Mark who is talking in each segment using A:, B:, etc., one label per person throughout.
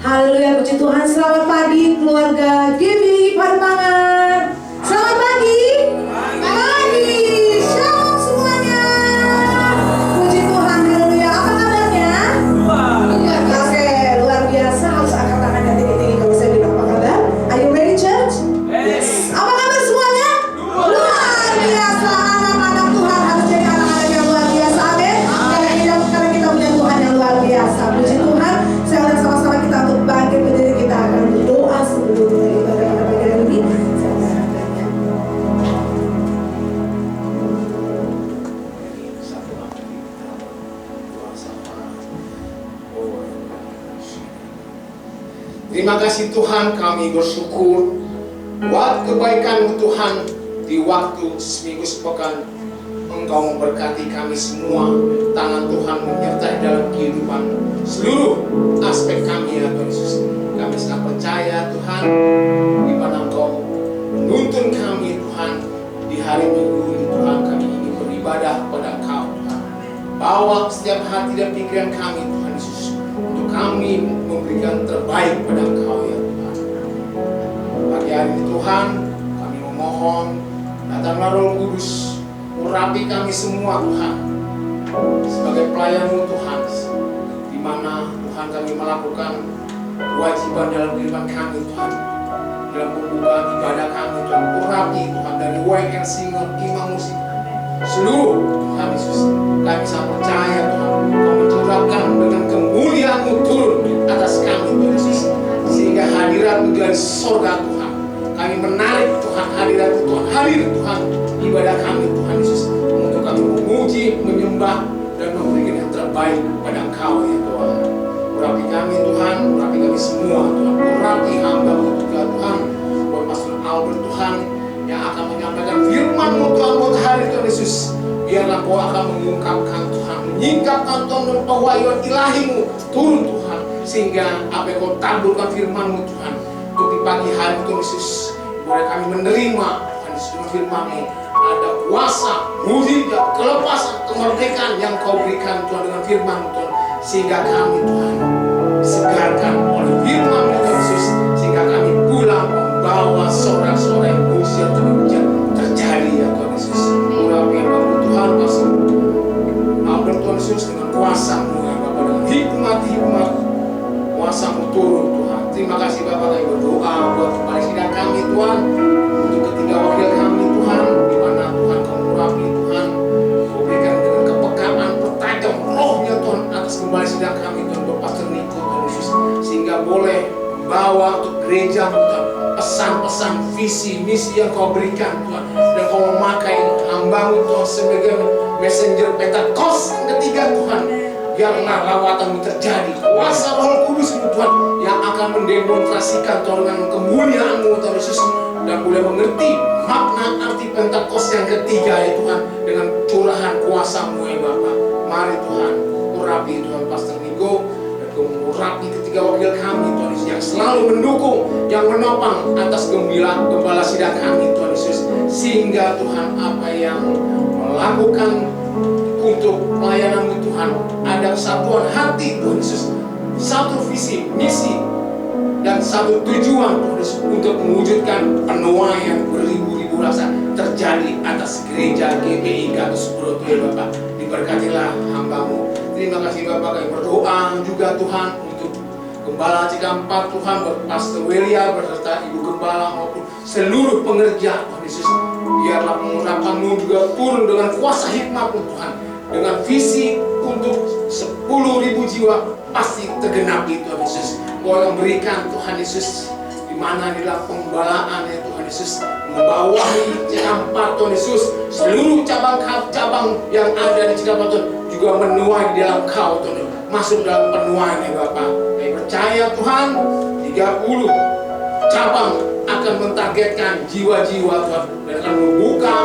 A: Haleluya, puji Tuhan. Selamat pagi keluarga GBI Pademangan. Selamat pagi. Pagi. Shalom semuanya. Puji Tuhan, haleluya. Apa kabarnya? Oke, luar biasa. Harus angkat tangannya tinggi-tinggi kalau saya bilang apa kabar. Are you ready, church? Yes. Apa kabar semuanya? Luar biasa. Anak-anak Tuhan harus jadi anak-anak yang luar biasa. Amin. Karena kita punya Tuhan yang luar biasa. Puji Tuhan. Saya undang sama-sama kita untuk bangkit berdiri, kita akan berdoa sebelum kita ibadah pada pagi hari ini. Saya mengharapkannya.
B: Terima kasih Tuhan, kami bersyukur buat kebaikan Tuhan di waktu seminggu sepekan. Engkau memberkati kami semua. Tangan Tuhan menyertai dalam kehidupan seluruh aspek kami ya Tuhan Yesus. Kami sangat percaya Tuhan, di mana Engkau menuntun kami Tuhan di hari Minggu ini Tuhan. Kami ingin beribadah pada Engkau Tuhan. Bawa setiap hati dan pikiran kami Tuhan Yesus, untuk kami memberikan terbaik pada Engkau ya Tuhan. Pagi hari ini Tuhan, kami memohon datanglah Roh Kudus, urapi kami semua Tuhan sebagai pelayan-Mu Tuhan, di mana Tuhan kami melakukan kewajiban dalam kehidupan kami Tuhan, dalam pembukaan ibadah kami Tuhan. Urapi Tuhan dari WN Singer, imam musik, seluruh Tuhan Yesus. Kami sangat percaya Tuhan, Kau mencurahkan dengan kemuliaan-Mu turun atas kami Tuhan Yesus, sehingga hadirat-Mu dari sorga Tuhan. Kami menarik Tuhan hadirat Tuhan, hadir Tuhan ibadah kami Tuhan Yesus, untuk kami memuji, menyembah, dan memberikan yang terbaik pada Engkau ya Tuhan. Urapi kami Tuhan, urapi kami semua Tuhan. Urapi hamba-Mu juga Tuhan, buat Pastor Albert Tuhan, yang akan menyampaikan firman-Mu Tuhan buat hari Tuhan Yesus. Biarlah Kau akan mengungkapkan Tuhan, menyingkapkan Tuhan dengan pewahyuan ilahi-Mu turun Tuhan, sehingga apa yang Kau taburkan firman-Mu Tuhan untuk di pagi hari Tuhan Yesus, boleh kami menerima Tuhan Yesus dengan firman-Mu. Ada kuasa, mujizat, kelepasan, kemerdekaan yang Kau berikan Tuhan dengan firman-Mu Tuhan, sehingga kami Tuhan disegarkan oleh firman-Mu Tuhan Yesus, sehingga kami pulang membawa sorak-sorai mujizat terjadi ya Tuhan Yesus. Urapi hamba-Mu Tuhan, Pastor Albert Tuhan Yesus, dengan kuasa-Mu ya Bapa, dengan hikmat kuasa-Mu turun Tuhan. Terima kasih Bapak, kami berdoa buat kembali sidang kami Tuhan, untuk ketiga wakil kami Tuhan, di mana Tuhan Kau mengurapi Tuhan, Kau berikan dengan kepekaan, pertajam rohnya Tuhan atas kembali sidang kami Tuhan, untuk Pastor Niko Tuhan Yesus, sehingga boleh membawa untuk gereja Tuhan pesan-pesan visi misi yang Kau berikan Tuhan, dan Kau memakai hamba-Mu Tuhan sebagai messenger Pentakos yang ketiga Tuhan. Biarlah lawatan-Mu terjadi, kuasa Roh Kudus-Mu Tuhan yang akan mendemonstrasikan Tuhan dengan kemuliaan-Mu Tuhan Yesus, dan boleh mengerti makna arti Pentakos yang ketiga ya Tuhan, dengan curahan kuasa-Mu ya Bapa. Mari Tuhan, urapi Tuhan Pastor Nigo, dan Kau urapi ketiga wakil kami Tuhan Yesus, yang selalu mendukung, yang menopang atas gembala sidang kami Tuhan Yesus, sehingga Tuhan apa yang melakukan untuk pelayanan-Mu Tuhan, ada kesatuan hati Tuhan Yesus, satu visi, misi, dan satu tujuan Tuhan Yesus, untuk mewujudkan penuaian beribu-ribu rasa terjadi atas gereja GBI Gatus Broto ya Bapak. Diberkatilah hamba-Mu. Terima kasih Bapak, kami berdoa juga Tuhan untuk Gembala Cikampat Tuhan, Pastor Welia beserta Ibu Gembala maupun seluruh pengerja Tuhan Yesus. Biarlah pengurapan-Mu juga turun dengan kuasa hikmat-Mu Tuhan, dengan visi untuk 10.000 jiwa pasti tergenapi Tuhan Yesus. Kau yang berikan Tuhan Yesus, di mana di dalam pembalaan ya Tuhan Yesus, membawahi Cikampat Tuhan Yesus, seluruh cabang-cabang yang ada di Cikampat Tuhan juga menuai di dalam Kau Tuhan, masuk dalam penuaian ya Bapak. Kami percaya Tuhan, 30 cabang akan mentargetkan jiwa-jiwa Tuhan, dan akan membuka,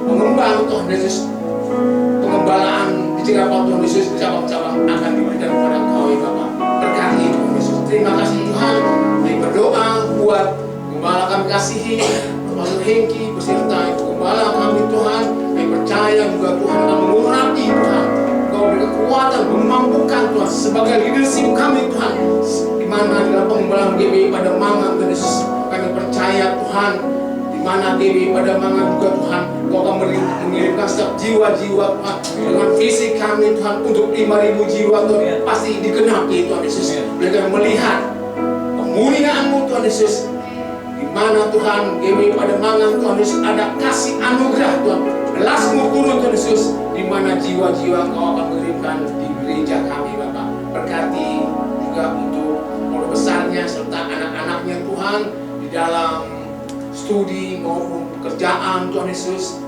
B: mengembang Tuhan Yesus. Pengembalaan di Cikampat Tuhan Yesus, cabang-cabang akan diberikan kepada Kau ya Bapak. Berkati Tuhan Yesus. Terima kasih Tuhan. Kami berdoa buat gembala kami kasihi, Pastor Hengki beserta Ibu Gembala kami Tuhan. Kami percaya juga Tuhan akan mengurapi Tuhan. Kau beri kekuatan, memampukan Tuhan sebagai leadership kami Tuhan, di di mana dalam pengembalaan GBI pada mangan Tuhan Yesus, kami percaya Tuhan, di mana GBI pada mangan juga Tuhan, Kau akan mengirimkan setiap jiwa-jiwa Tuhan dengan visi kami Tuhan untuk 5.000 jiwa Tuhan, pasti digenapi Tuhan Yesus. Mereka melihat kemuliaan-Mu Tuhan Yesus, di mana Tuhan GBI pada mangan Tuhan Yesus ada kasih anugerah Tuhan, belas-Mu turun Tuhan Yesus, di mana jiwa-jiwa Kau akan mengirimkan di gereja kami Bapak. Berkati juga untuk pondok besarnya serta anak-anaknya Tuhan di dalam studi maupun pekerjaan Tuhan Yesus.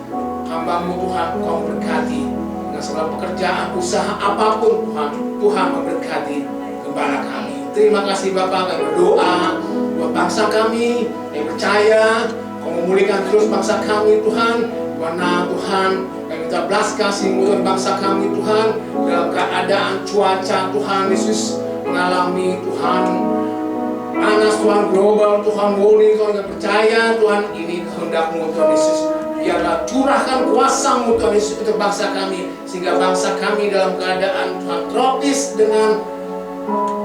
B: Hamba-Mu Tuhan, Kau berkati dengan segala pekerjaan, usaha apapun Tuhan, Tuhan memberkati gembala kami. Terima kasih Bapak, kami berdoa buat bangsa kami, kami percaya Kau memulihkan terus bangsa kami Tuhan, mana Tuhan kami minta belas kasih-Mu Tuhan bangsa kami Tuhan, dalam keadaan cuaca Tuhan Yesus mengalami Tuhan panas Tuhan, global Tuhan, warning Tuhan, kami percaya Tuhan ini kehendak-Mu Tuhan Yesus. Biarlah curahkan kuasa-Mu Tuhan Yesus untuk bangsa kami, sehingga bangsa kami dalam keadaan Tuhan tropis dengan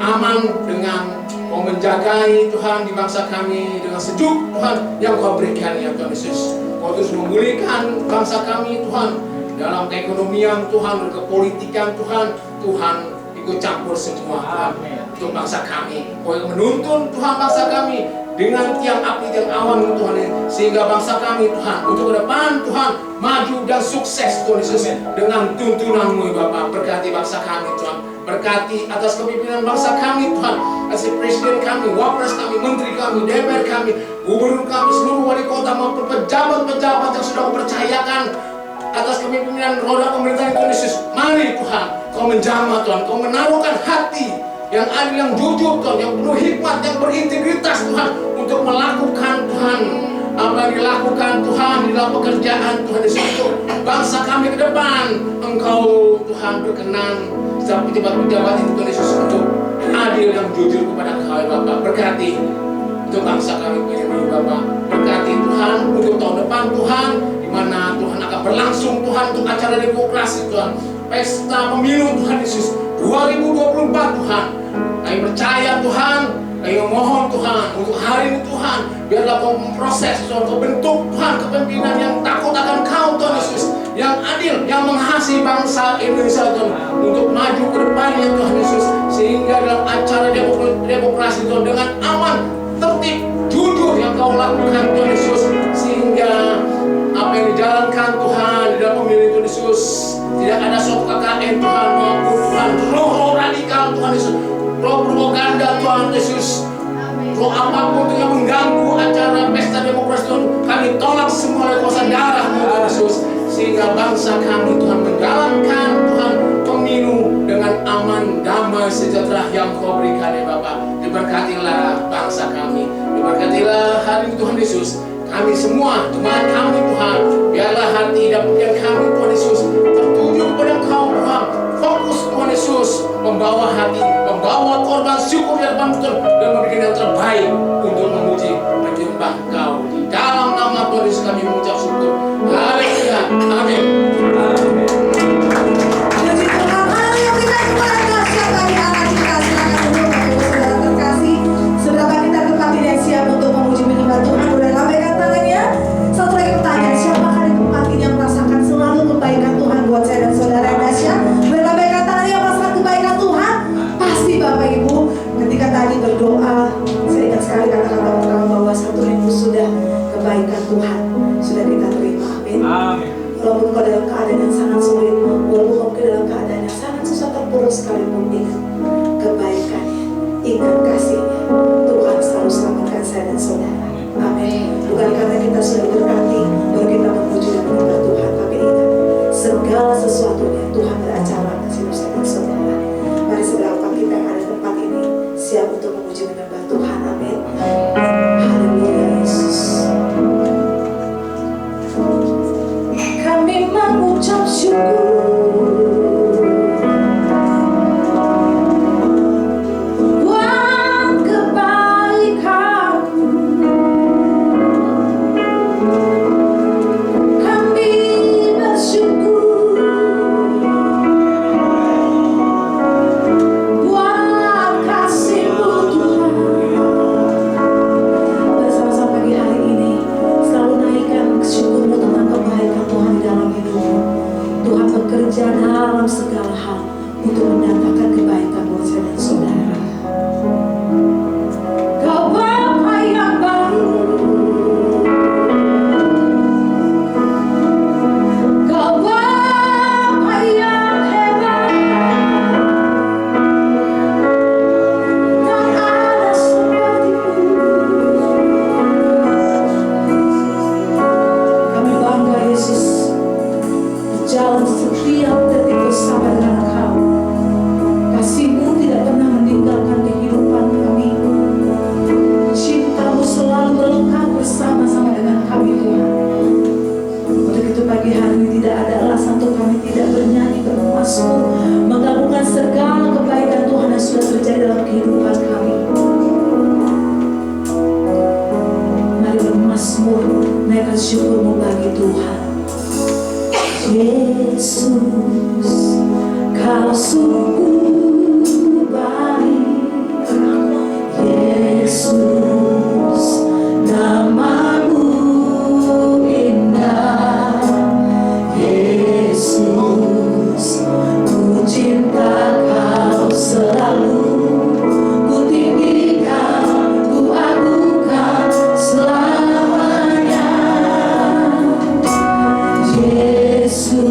B: aman, dengan Kau menjagai Tuhan di bangsa kami dengan sejuk Tuhan yang Kau berikan ya Tuhan Yesus. Kau terus memulihkan bangsa kami Tuhan dalam keekonomian Tuhan, kepolitikan Tuhan, Tuhan ikut campur semua Tuhan untuk bangsa kami. Kau yang menuntun Tuhan bangsa kami dengan tiang api dan awan Tuhan, sehingga bangsa kami Tuhan untuk ke depan Tuhan maju dan sukses Tuhan Yesus dengan tuntunan-Mu Bapak. Berkati bangsa kami Tuhan, berkati atas kepemimpinan bangsa kami Tuhan, atas presiden kami, wapres kami, menteri kami, DPR kami, gubernur kami, seluruh wali kota maupun pejabat-pejabat yang sudah Kau percayakan atas kepemimpinan roda pemerintahan Tuhan Yesus. Mari Tuhan Kau menjamah Tuhan, Kau menaruhkan hati yang adil, yang jujur Tuhan, yang penuh hikmat, yang berintegritas Tuhan, untuk melakukan Tuhan apa yang dilakukan Tuhan di dalam pekerjaan Tuhan Yesus untuk bangsa kami ke depan. Engkau Tuhan berkenan setiap pejabat-pejabat itu Tuhan Yesus untuk adil dan jujur kepada Kau ya Bapak. Berkati untuk bangsa kami ini Bapak. Berkati Tuhan untuk tahun depan Tuhan, di mana Tuhan akan berlangsung Tuhan untuk acara demokrasi Tuhan, pesta pemilu Tuhan Yesus 2024 Tuhan. Kami percaya Tuhan, kami mohon Tuhan untuk hari ini Tuhan, biarlah Kau memproses Tuhan, Kau bentuk Tuhan kepemimpinan yang takut akan Kau Tuhan Yesus, yang adil, yang mengasihi bangsa Indonesia Tuhan, untuk maju ke depannya Tuhan Yesus, sehingga dalam acara demokrasi Tuhan dengan aman, tertib, jujur yang Kau lakukan Tuhan Yesus, sehingga apa yang dijalankan Tuhan di dalam pemilu Tuhan Yesus tidak ada suatu KKN Tuhan maupun Tuhan roh radikal Tuhan Yesus, roh propaganda Tuhan Yesus, roh apapun yang mengganggu acara pesta demokrasi Tuhan, kami tolak semua oleh kuasa darah-Mu Tuhan Yesus, sehingga bangsa kami Tuhan menjalankan Tuhan pemilu dengan aman, damai, sejahtera yang Kau berikan ya Bapak. Diberkatilah bangsa kami, diberkatilah hari ini Tuhan Yesus. Kami semua, jemaat kami Tuhan, biarlah hati dan pikiran kami Tuhan Yesus tertuju kepada Kau Tuhan. Fokus Tuhan Yesus, membawa hati, membawa korban syukur di hadapan Tuhan, dan memberikan yang terbaik untuk memuji menyembah Kau. Di dalam nama Tuhan Yesus kami mengucap syukur. Haleluya. Amin.
A: Puji Tuhan, hal yang kita kepada siapa di Allah kita, silakan duduk Bapak Ibu Saudara terkasih. Seberapa kita tempati dan siap untuk memuji menyembah Tuhan, udah lambaikan tangannya. Satu lagi pertanyaan, siapakah di tempat ini yang merasakan selalu kebaikan Tuhan buat saya dan saudara yang dahsyat? Berlambaikan tangannya yang merasakan kebaikan Tuhan. Pasti Bapak Ibu, ketika tadi berdoa, saya ingat sekali kata-kata pertama bahwa satu minggu sudah kebaikan Tuhan sudah kita terima. Amin. Walaupun kau dalam keadaan yang sangat sulit, walaupun kau dalam keadaan yang sangat susah terpuruk sekalipun, ingat kebaikannya, ingat kasihnya. Tuhan selalu selamatkan saya dan saudara. Amin. Bukan karena kita sudah berkati baru kita memuji dan menyembah Tuhan, tapi ingat segala sesuatunya Tuhan beracara atas hidup saya dan saudara. Mari seberapa kita yang ada di tempat ini siap untuk memuji menyembah Tuhan. Amin. Haleluya Yesus. dalam segala hal untuk mendatangkan kebaikan buat saya dan saudara. Kau Bapa yang baik, Kau Bapa yang hebat, tak ada seperti-Mu. Kami bangga Yesus, berjalan setiap detik bersama dengan Engkau. Kasih-Mu tidak pernah meninggalkan kehidupan kami. Cinta-Mu selalu melekat bersama-sama dengan kami Tuhan. Untuk itu pagi hari ini tidak ada alasan untuk kami tidak bernyanyi, bermasmur, mengagungkan segala kebaikan Tuhan yang sudah terjadi dalam kehidupan kami. Mari bermasmur, naikkan syukur-Mu bagi Tuhan. Yesus, Kau sungguh baik. Yesus, nama-Mu indah. Yesus, ku cinta Kau selalu. Ku tinggikan, ku agungkan selamanya. Yesus,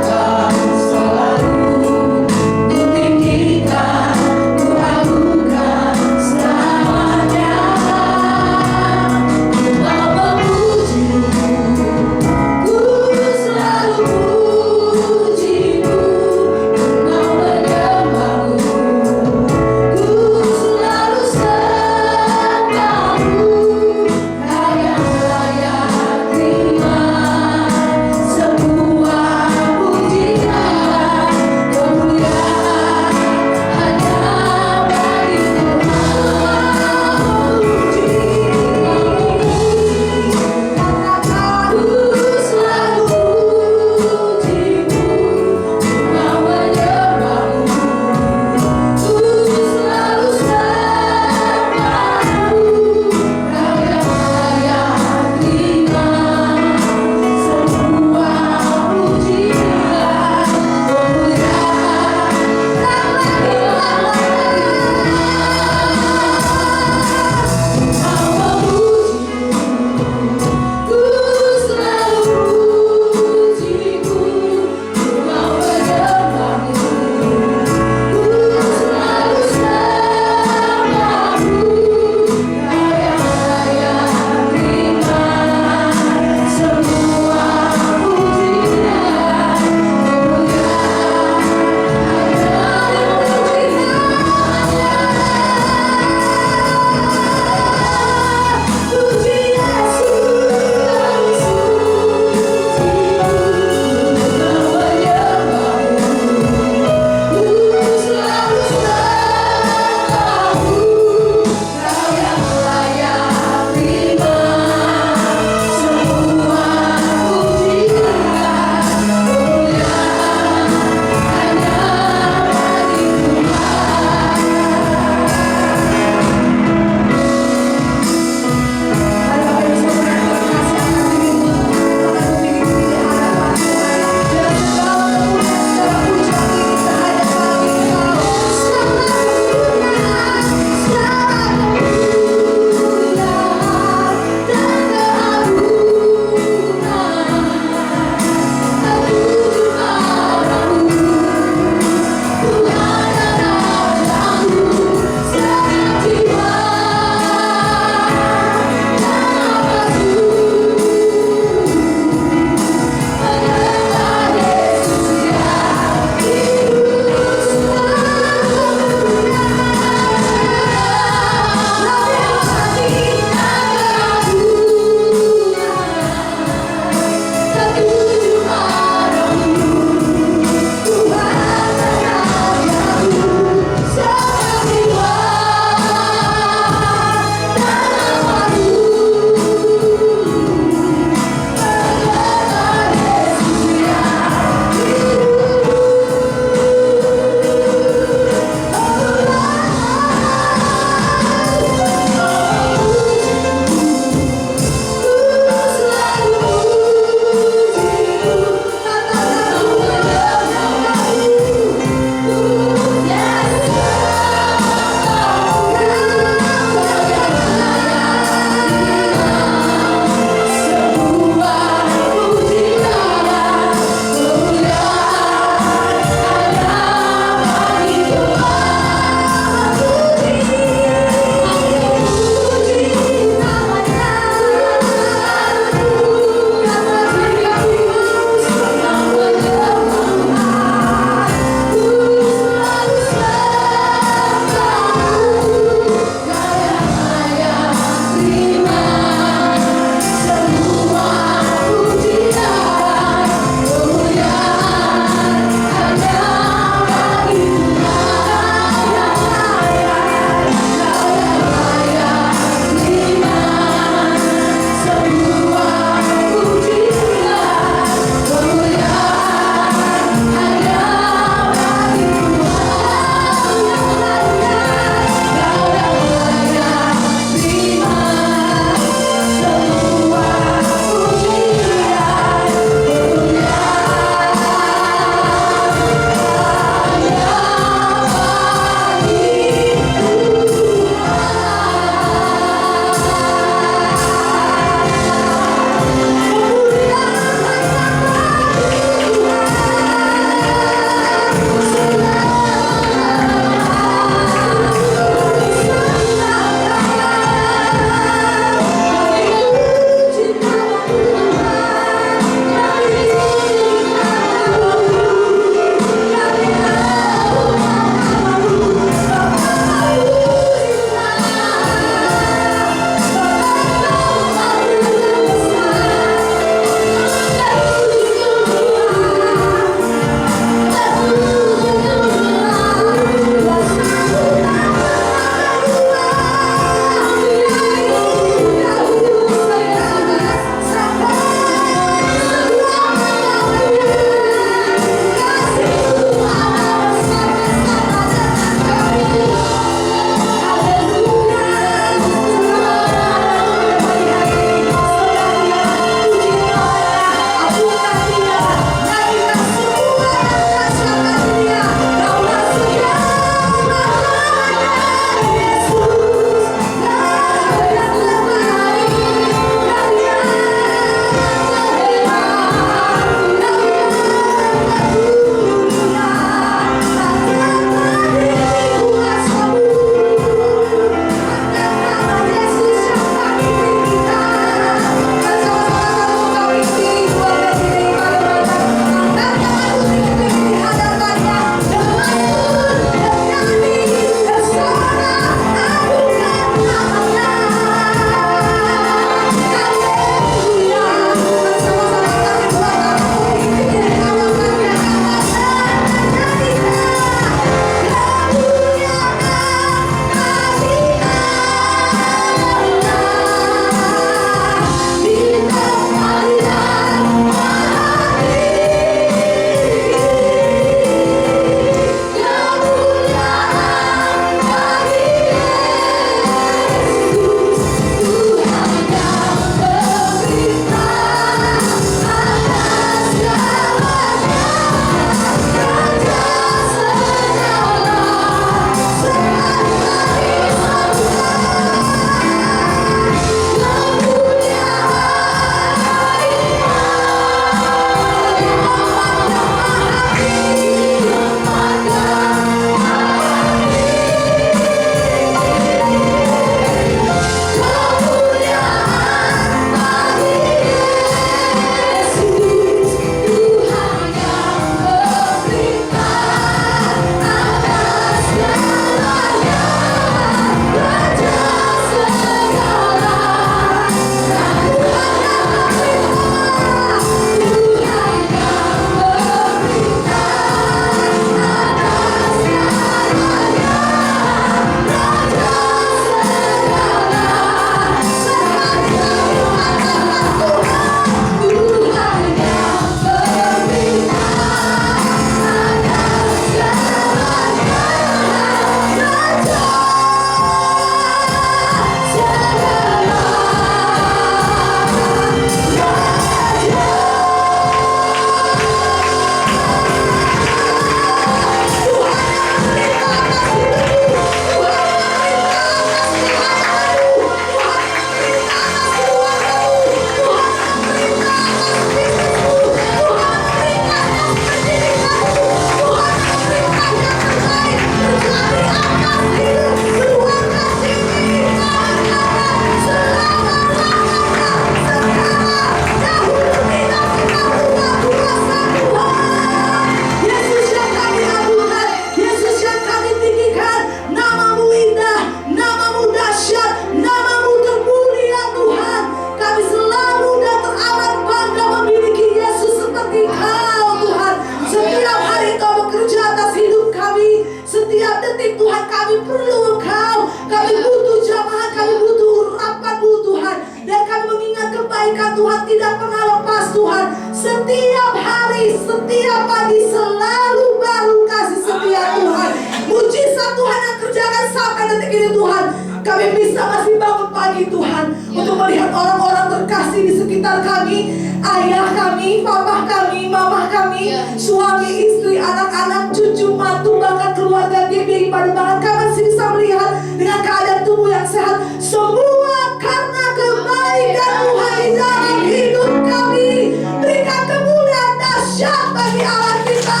A: kami perlu Engkau. Kami butuh jamaah, kami butuh urapan-Mu Tuhan. Dan kami mengingat kebaikan Tuhan tidak pernah lepas Tuhan. Setiap hari, setiap pagi selalu baru kasih setia Tuhan. Mujizat Tuhan yang kerjakan sampai detik ini Tuhan. Kami bisa masih bangun pagi Tuhan untuk melihat orang-orang terkasih di sekitar kami. Ayah kami, papa kami, mama kami, suami, istri, anak-anak, cucu, mantu, bahkan keluarga GBI Pademangan. Kami masih bisa melihat dengan keadaan tubuh yang sehat. Semua karena kebaikan Tuhan di dalam hidup kami. Berikan kemuliaan dahsyat bagi Allah kita.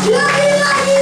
A: Lagi-lagi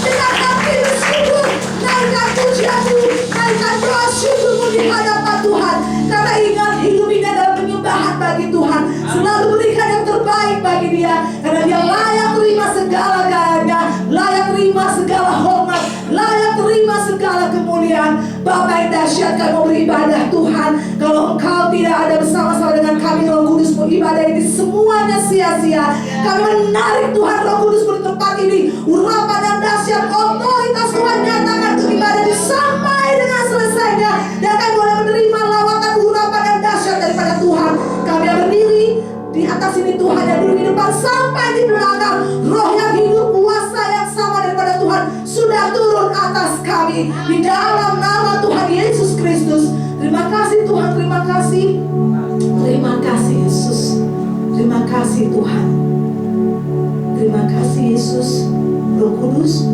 A: dengan hati bersyukur, naikkan pujian-Mu, naikkan doa syukur-Mu di hadapan Tuhan. Karena ingat hidup ini adalah penyembahan bagi Tuhan. Selalu berikan yang terbaik bagi Dia. Karena Dia layak terima segala gaya, layak terima segala hormat, layak terima segala kemuliaan. Bapa yang dahsyat, kami mau beribadah Tuhan. Kalau Engkau tidak ada bersama-sama dengan kami, Roh Kudus, ibadah ini semuanya sia-sia. Kami menarik Tuhan Roh Kudus di tempat ini. Urapan yang dahsyat, otoritas Tuhan nyatakan untuk ibadah ini sampai dengan selesainya. Dan kami boleh menerima lawatan urapan yang dahsyat daripada Tuhan. Kami yang berdiri di atas ini Tuhan, yang duduk di depan sampai di belakang. Roh yang hidup, kuasa yang sama daripada Tuhan sudah turun atas kami. Di dalam nama Tuhan Yesus Kristus. Terima kasih Tuhan, terima kasih. Terima kasih Yesus. Terima kasih Tuhan. Terima kasih Yesus. Roh Kudus,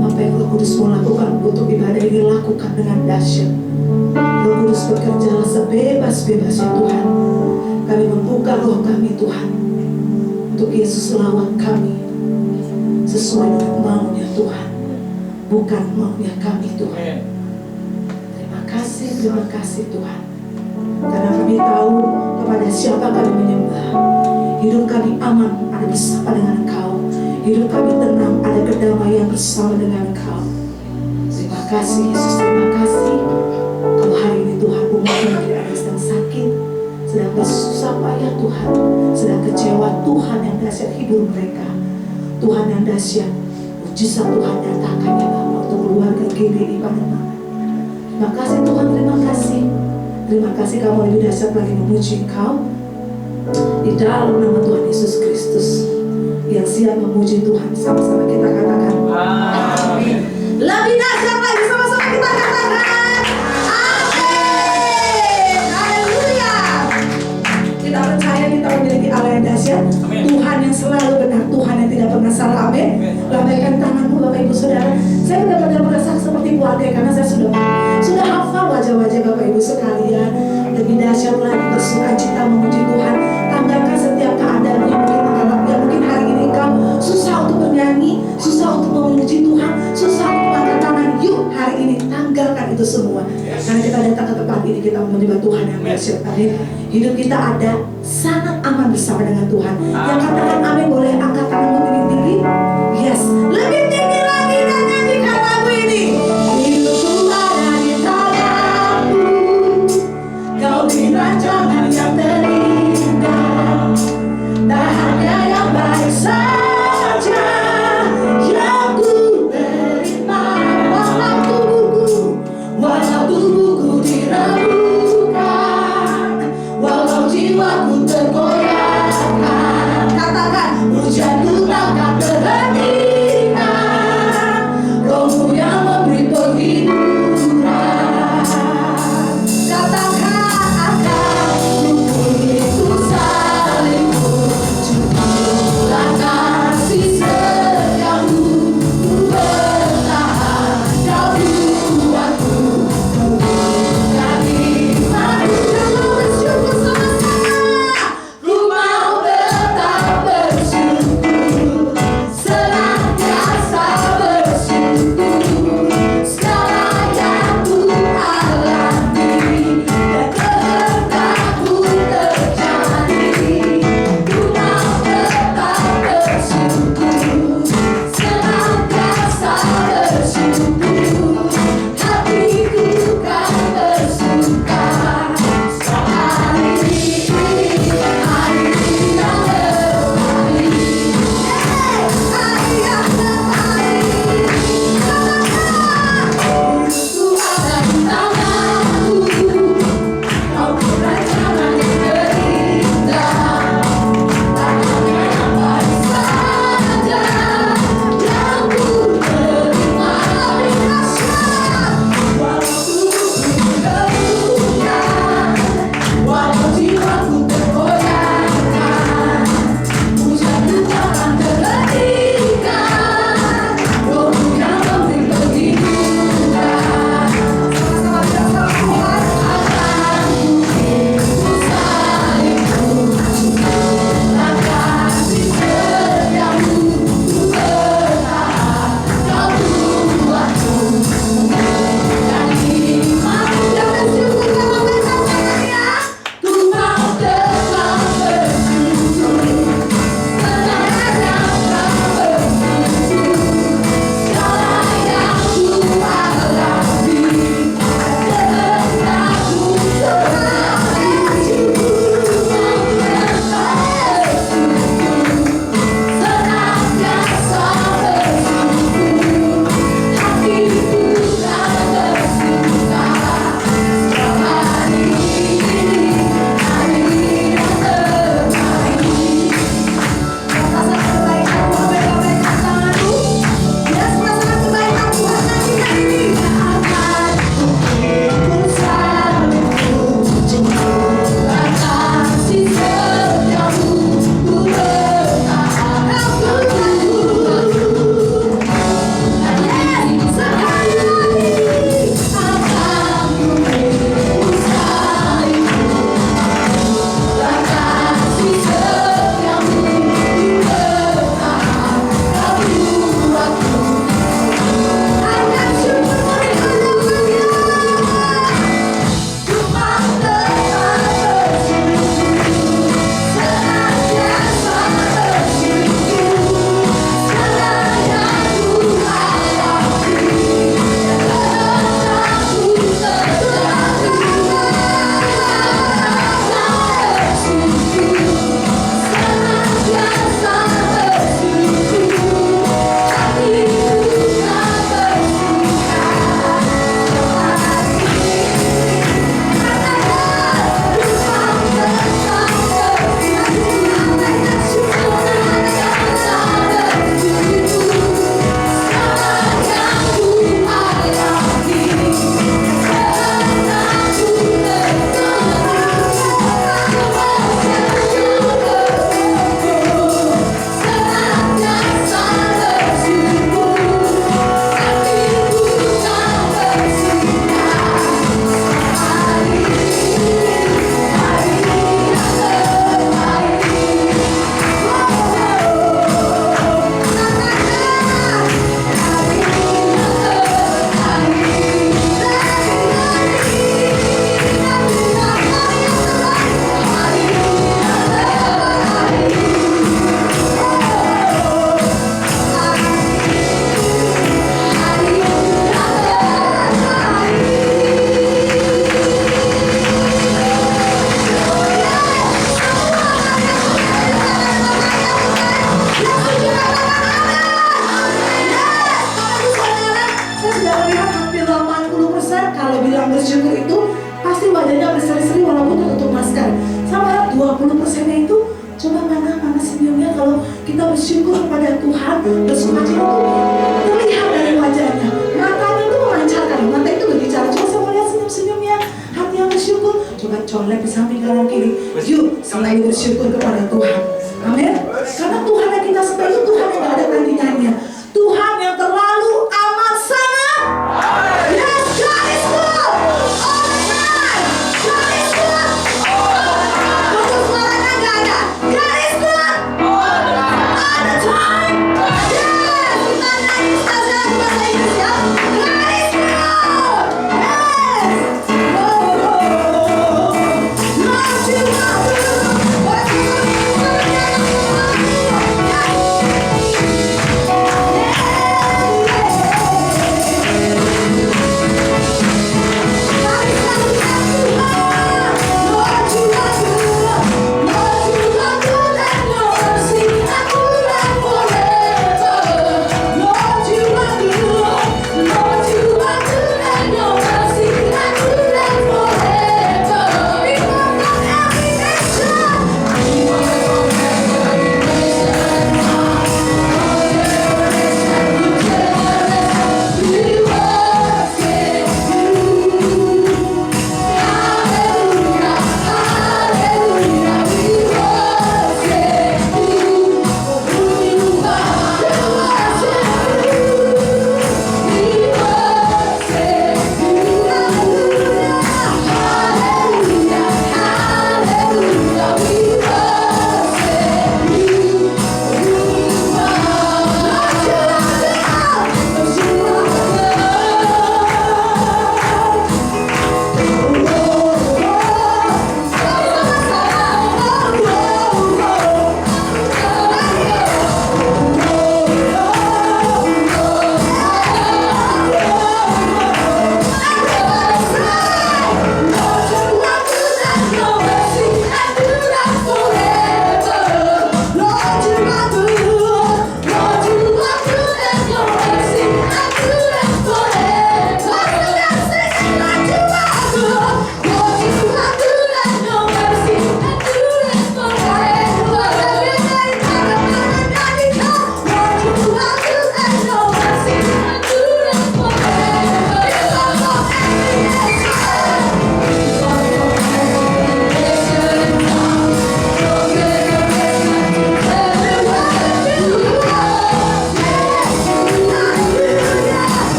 A: apa yang Roh Kudus mau lakukan untuk ibadah ini, lakukan dengan dahsyat. Roh Kudus bekerjalah sebebas-bebasnya Tuhan. Kami membuka roh kami Tuhan, untuk Yesus lawat kami sesuai dengan maunya Tuhan, bukan maunya kami Tuhan. Terima kasih Tuhan. Karena kami tahu kepada siapa kami menyembah. Hidup kami aman ada bersama dengan Engkau. Hidup kami tenang ada kedamaian bersama dengan Engkau. Terima kasih Yesus, terima kasih. Kalau hari ini Tuhan umat yang tidak ada sedang sakit, sedang bersusah payah Tuhan, sedang kecewa, Tuhan yang dahsyat hibur mereka. Tuhan yang dahsyat, mujizat Tuhan nyatakan ya Bapa untuk keluarga GBI Pademangan. Terima kasih Tuhan, terima kasih. Terima kasih kamu lebih dahsyat lagi memuji Engkau. Di dalam nama Tuhan Yesus Kristus, yang siap memuji Tuhan, sama-sama kita katakan amin. Lebih dahsyat lagi, sama-sama kita katakan amin. Haleluya. Kita percaya kita memiliki Allah yang dahsyat, Tuhan yang selalu benar, Tuhan yang tidak pernah salah. Amin. Lambaikan tanganmu Bapak Ibu Saudara. Saya benar-benar merasa seperti keluarga karena saya sudah hafal wajah-wajah Bapak Ibu sekalian. Lebih dahsyat lagi bersuka cita memuji Tuhan. Tanggalkan setiap keadaan yang mungkin menghadapi, yang mungkin hari ini kau susah untuk bernyanyi, susah untuk memuji Tuhan, susah untuk angkat tangan. Yuk hari ini tanggalkan itu semua. Karena kita datang ke tempat ini, kita menyembah Tuhan yang dahsyat. Amin. Hidup kita ada sangat aman bersama dengan Tuhan. Yang katakan amin boleh angkat tanganmu tinggi-tinggi. Yes, lebih tinggi lagi dan nyanyikan lagu ini. Hidupku ada di tanganmu, kau beri rancangan yang terindah. Tak hanya yang baik saja yang ku terima. Walau tubuhku dirembukan, walau jiwaku tergoyahkan. Katakan hujanku takkan terhentikan. Kita bersyukur kepada Tuhan, bersukacita itu terlihat dari wajahnya. Matanya itu memancarkan, mata itu berbicara. Coba saya mau lihat senyum-senyumnya, hati yang bersyukur. Coba colek di samping kanan kiri. Yuk, selalu bersyukur kepada Tuhan. Amin. Karena Tuhan yang kita sembah itu Tuhan yang gak ada tandingannya. Tuhan yang terlalu amat sangat. Yes, God is good. All the time. God is good. Untuk suaranya gak ada. God is good. All the time. Yes. Kita nyanyi saja bahasa Inggris ya. God is good. Yes. Lord, you are good.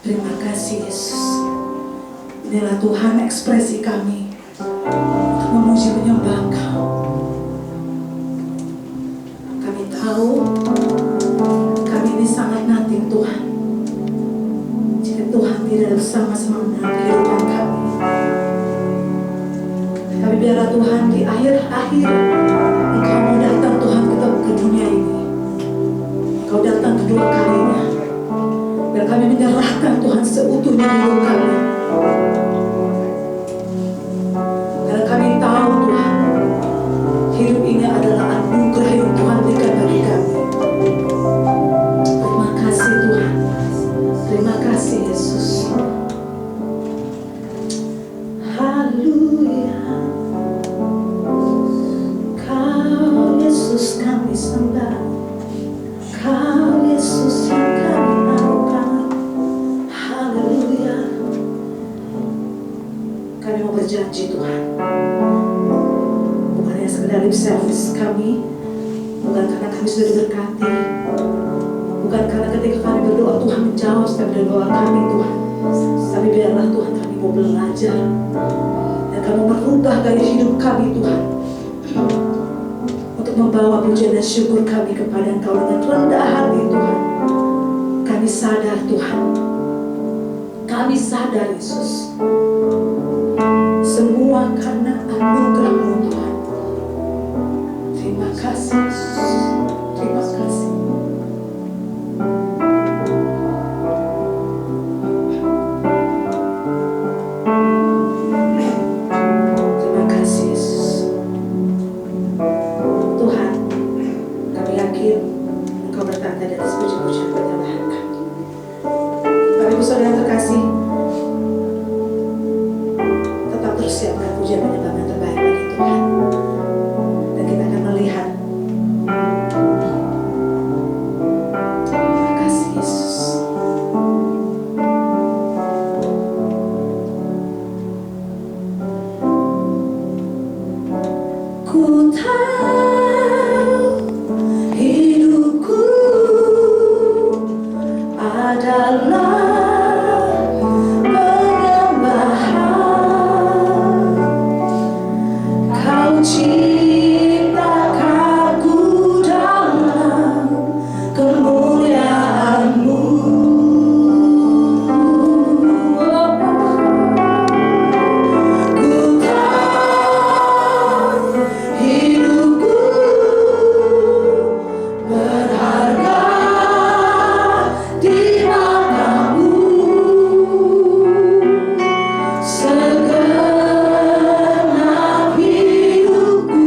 A: Terima kasih Yesus. Inilah Tuhan ekspresi kami untuk memuji menyembah Engkau. Kami tahu kami ini sangat nothing Tuhan. Jika Tuhan tidak bersama-sama dalam kehidupan kami. Tapi biarlah Tuhan di akhir-akhir Engkau mau datang Tuhan ke dunia ini. Engkau datang kedua kalinya. Biar kami menyerahkan Tuhan seutuhnya hidup kami. Karena kami tahu Tuhan, hidup ini adalah anugerah yang Tuhan berikan bagi kami. Terima kasih Tuhan. Terima kasih Yesus. Haleluya. Kau Yesus kami sembah. Kau Yesus yang kami naungkan. Haleluya. Kami mau berjanji Tuhan, bukan hanya sekedar lip service kami, bukan karena kami sudah diberkati, bukan karena ketika kami berdoa Tuhan menjawab setiap doa kami Tuhan, tapi biarlah Tuhan kami mau belajar dan kami merubah gaya hidup kami Tuhan, untuk membawa pujian dan syukur kami kepada Engkau dengan rendah hati Tuhan. Kami sadar Tuhan, kami sadar Yesus, semua karena anugerah-Mu Tuhan. Terima kasih Yesus. Terima kasih. Terima kasih Yesus. Tuhan, kami yakin Engkau bertanda di atas puji-pujian penyembahan kami. Bapak Ibu Saudara yang terkasih, tetap persiapkan pujian penyembahan yang terbaik bagi Tuhan. Dan kita akan melihat. Terima kasih Yesus. Ku tahu hidupku adalah penyembahan. Kau ciptakanku dalam kemuliaan-Mu. Ku tahu hidupku berharga di mata-Mu. Segenap hidupku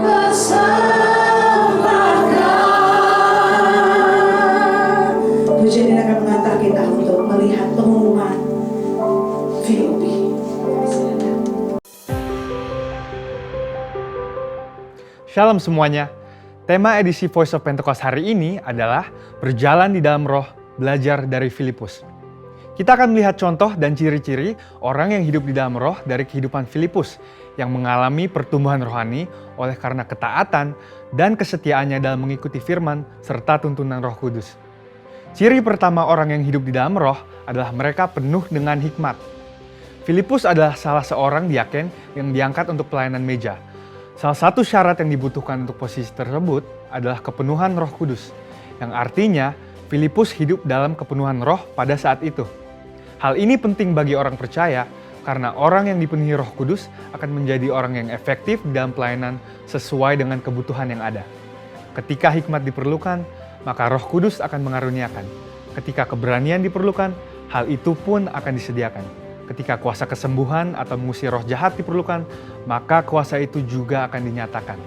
A: persembahkan. Pujian ini akan mengantar kita untuk melihat pengumuman VOP. Silakan.
C: Shalom semuanya. Tema edisi Voice of Pentecost hari ini adalah berjalan di dalam roh, belajar dari Filipus. Kita akan melihat contoh dan ciri-ciri orang yang hidup di dalam roh dari kehidupan Filipus yang mengalami pertumbuhan rohani oleh karena ketaatan dan kesetiaannya dalam mengikuti firman serta tuntunan Roh Kudus. Ciri pertama orang yang hidup di dalam roh adalah mereka penuh dengan hikmat. Filipus adalah salah seorang diaken yang diangkat untuk pelayanan meja. Salah satu syarat yang dibutuhkan untuk posisi tersebut adalah kepenuhan Roh Kudus, yang artinya Filipus hidup dalam kepenuhan roh pada saat itu. Hal ini penting bagi orang percaya karena orang yang dipenuhi Roh Kudus akan menjadi orang yang efektif dalam pelayanan sesuai dengan kebutuhan yang ada. Ketika hikmat diperlukan, maka Roh Kudus akan mengaruniakan. Ketika keberanian diperlukan, hal itu pun akan disediakan. Ketika kuasa kesembuhan atau mengusir roh jahat diperlukan, maka kuasa itu juga akan dinyatakan.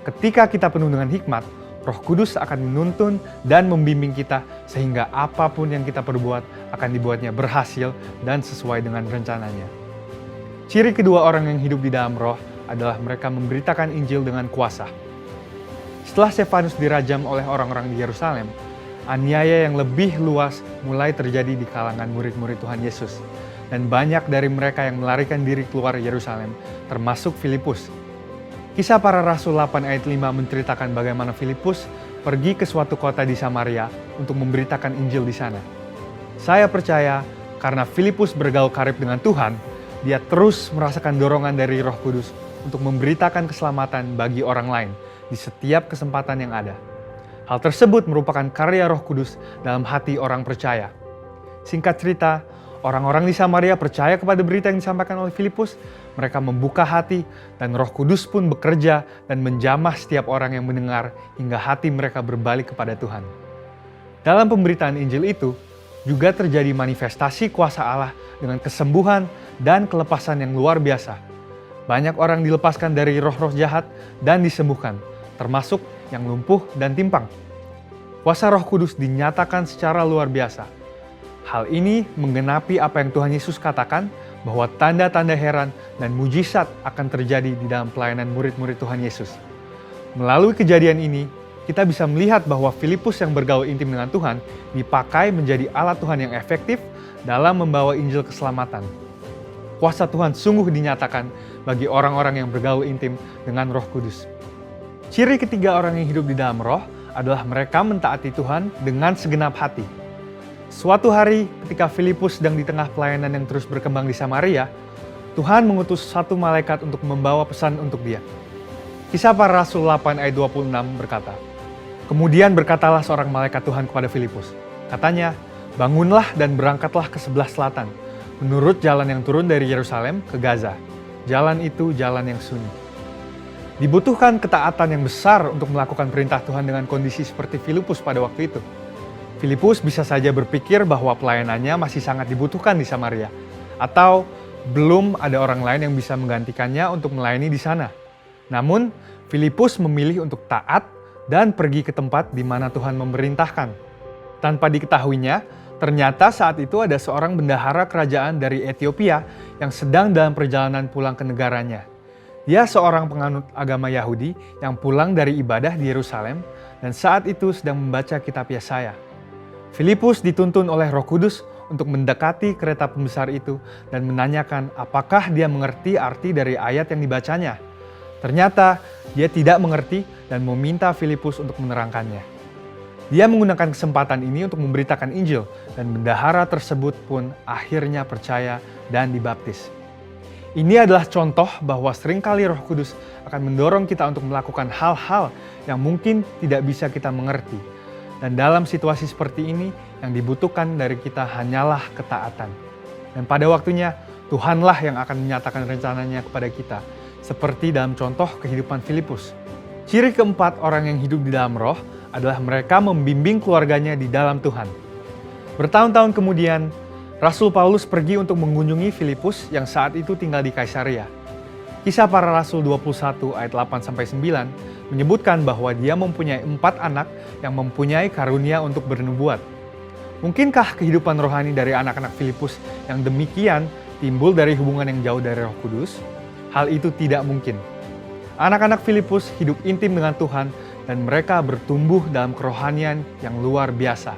C: Ketika kita penuh dengan hikmat, Roh Kudus akan menuntun dan membimbing kita sehingga apapun yang kita perbuat akan dibuatnya berhasil dan sesuai dengan rencananya. Ciri kedua orang yang hidup di dalam roh adalah mereka memberitakan Injil dengan kuasa. Setelah Stefanus dirajam oleh orang-orang di Yerusalem, aniaya yang lebih luas mulai terjadi di kalangan murid-murid Tuhan Yesus. Dan banyak dari mereka yang melarikan diri keluar Yerusalem, termasuk Filipus. Kisah Para Rasul 8 ayat 5 menceritakan bagaimana Filipus pergi ke suatu kota di Samaria untuk memberitakan Injil di sana. Saya percaya karena Filipus bergaul karib dengan Tuhan, dia terus merasakan dorongan dari Roh Kudus untuk memberitakan keselamatan bagi orang lain di setiap kesempatan yang ada. Hal tersebut merupakan karya Roh Kudus dalam hati orang percaya. Singkat cerita, orang-orang di Samaria percaya kepada berita yang disampaikan oleh Filipus. Mereka membuka hati dan Roh Kudus pun bekerja dan menjamah setiap orang yang mendengar hingga hati mereka berbalik kepada Tuhan. Dalam pemberitaan Injil itu, juga terjadi manifestasi kuasa Allah dengan kesembuhan dan kelepasan yang luar biasa. Banyak orang dilepaskan dari roh-roh jahat dan disembuhkan, termasuk yang lumpuh dan timpang. Kuasa Roh Kudus dinyatakan secara luar biasa. Hal ini menggenapi apa yang Tuhan Yesus katakan, bahwa tanda-tanda heran dan mujizat akan terjadi di dalam pelayanan murid-murid Tuhan Yesus. Melalui kejadian ini, kita bisa melihat bahwa Filipus yang bergaul intim dengan Tuhan dipakai menjadi alat Tuhan yang efektif dalam membawa Injil keselamatan. Kuasa Tuhan sungguh dinyatakan bagi orang-orang yang bergaul intim dengan Roh Kudus. Ciri ketiga orang yang hidup di dalam Roh adalah mereka mentaati Tuhan dengan segenap hati. Suatu hari ketika Filipus sedang di tengah pelayanan yang terus berkembang di Samaria, Tuhan mengutus satu malaikat untuk membawa pesan untuk dia. Kisah Para Rasul 8 ayat 26 berkata, "Kemudian berkatalah seorang malaikat Tuhan kepada Filipus. Katanya, bangunlah dan berangkatlah ke sebelah selatan, menurut jalan yang turun dari Yerusalem ke Gaza. Jalan itu jalan yang sunyi." Dibutuhkan ketaatan yang besar untuk melakukan perintah Tuhan dengan kondisi seperti Filipus pada waktu itu. Filipus bisa saja berpikir bahwa pelayanannya masih sangat dibutuhkan di Samaria, atau belum ada orang lain yang bisa menggantikannya untuk melayani di sana. Namun, Filipus memilih untuk taat dan pergi ke tempat di mana Tuhan memerintahkan. Tanpa diketahuinya, ternyata saat itu ada seorang bendahara kerajaan dari Ethiopia yang sedang dalam perjalanan pulang ke negaranya. Dia seorang penganut agama Yahudi yang pulang dari ibadah di Yerusalem dan saat itu sedang membaca kitab Yesaya. Filipus dituntun oleh Roh Kudus untuk mendekati kereta pembesar itu dan menanyakan apakah dia mengerti arti dari ayat yang dibacanya. Ternyata dia tidak mengerti dan meminta Filipus untuk menerangkannya. Dia menggunakan kesempatan ini untuk memberitakan Injil dan bendahara tersebut pun akhirnya percaya dan dibaptis. Ini adalah contoh bahwa seringkali Roh Kudus akan mendorong kita untuk melakukan hal-hal yang mungkin tidak bisa kita mengerti. Dan dalam situasi seperti ini, yang dibutuhkan dari kita hanyalah ketaatan. Dan pada waktunya, Tuhanlah yang akan menyatakan rencananya kepada kita, seperti dalam contoh kehidupan Filipus. Ciri keempat orang yang hidup di dalam Roh adalah mereka membimbing keluarganya di dalam Tuhan. Bertahun-tahun kemudian, Rasul Paulus pergi untuk mengunjungi Filipus yang saat itu tinggal di Kaisaria. Kisah Para Rasul 21 ayat 8-9 menyebutkan bahwa dia mempunyai 4 anak yang mempunyai karunia untuk bernubuat. Mungkinkah kehidupan rohani dari anak-anak Filipus yang demikian timbul dari hubungan yang jauh dari Roh Kudus? Hal itu tidak mungkin. Anak-anak Filipus hidup intim dengan Tuhan dan mereka bertumbuh dalam kerohanian yang luar biasa.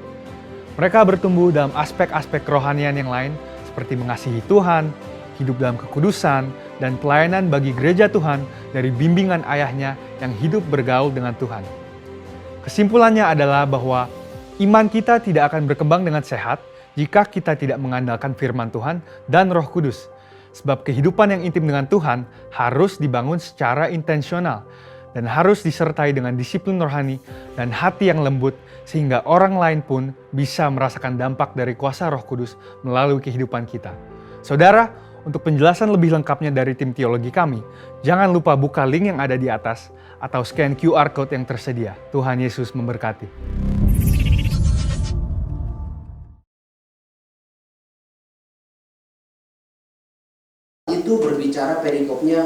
C: Mereka bertumbuh dalam aspek-aspek kerohanian yang lain seperti mengasihi Tuhan, hidup dalam kekudusan, dan pelayanan bagi gereja Tuhan dari bimbingan ayahnya yang hidup bergaul dengan Tuhan. Kesimpulannya adalah bahwa iman kita tidak akan berkembang dengan sehat jika kita tidak mengandalkan firman Tuhan dan Roh Kudus. Sebab kehidupan yang intim dengan Tuhan harus dibangun secara intensional dan harus disertai dengan disiplin rohani dan hati yang lembut sehingga orang lain pun bisa merasakan dampak dari kuasa Roh Kudus melalui kehidupan kita. Saudara, untuk penjelasan lebih lengkapnya dari tim teologi kami, jangan lupa buka link yang ada di atas atau scan QR Code yang tersedia. Tuhan Yesus memberkati.
D: Itu berbicara perikopnya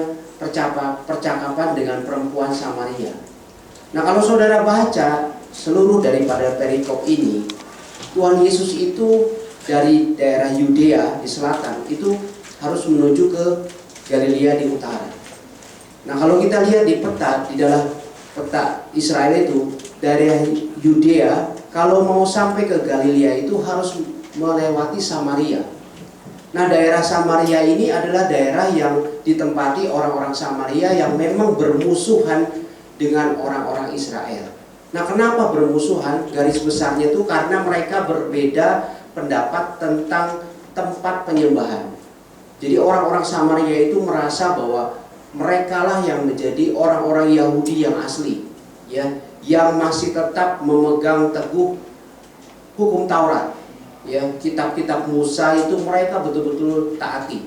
D: percakapan dengan perempuan Samaria. Nah, kalau saudara baca seluruh daripada perikop ini, Tuhan Yesus itu dari daerah Yudea di selatan itu harus menuju ke Galilea di utara. Nah, kalau kita lihat di peta, di dalam peta Israel itu, daerah Yudea kalau mau sampai ke Galilea itu harus melewati Samaria. Nah, daerah Samaria ini adalah daerah yang ditempati orang-orang Samaria yang memang bermusuhan dengan orang-orang Israel. Nah, kenapa bermusuhan? Garis besarnya itu karena mereka berbeda pendapat tentang tempat penyembahan. Jadi orang-orang Samaria itu merasa bahwa merekalah yang menjadi orang-orang Yahudi yang asli, ya, yang masih tetap memegang teguh hukum Taurat, ya, kitab-kitab Musa itu mereka betul-betul taati.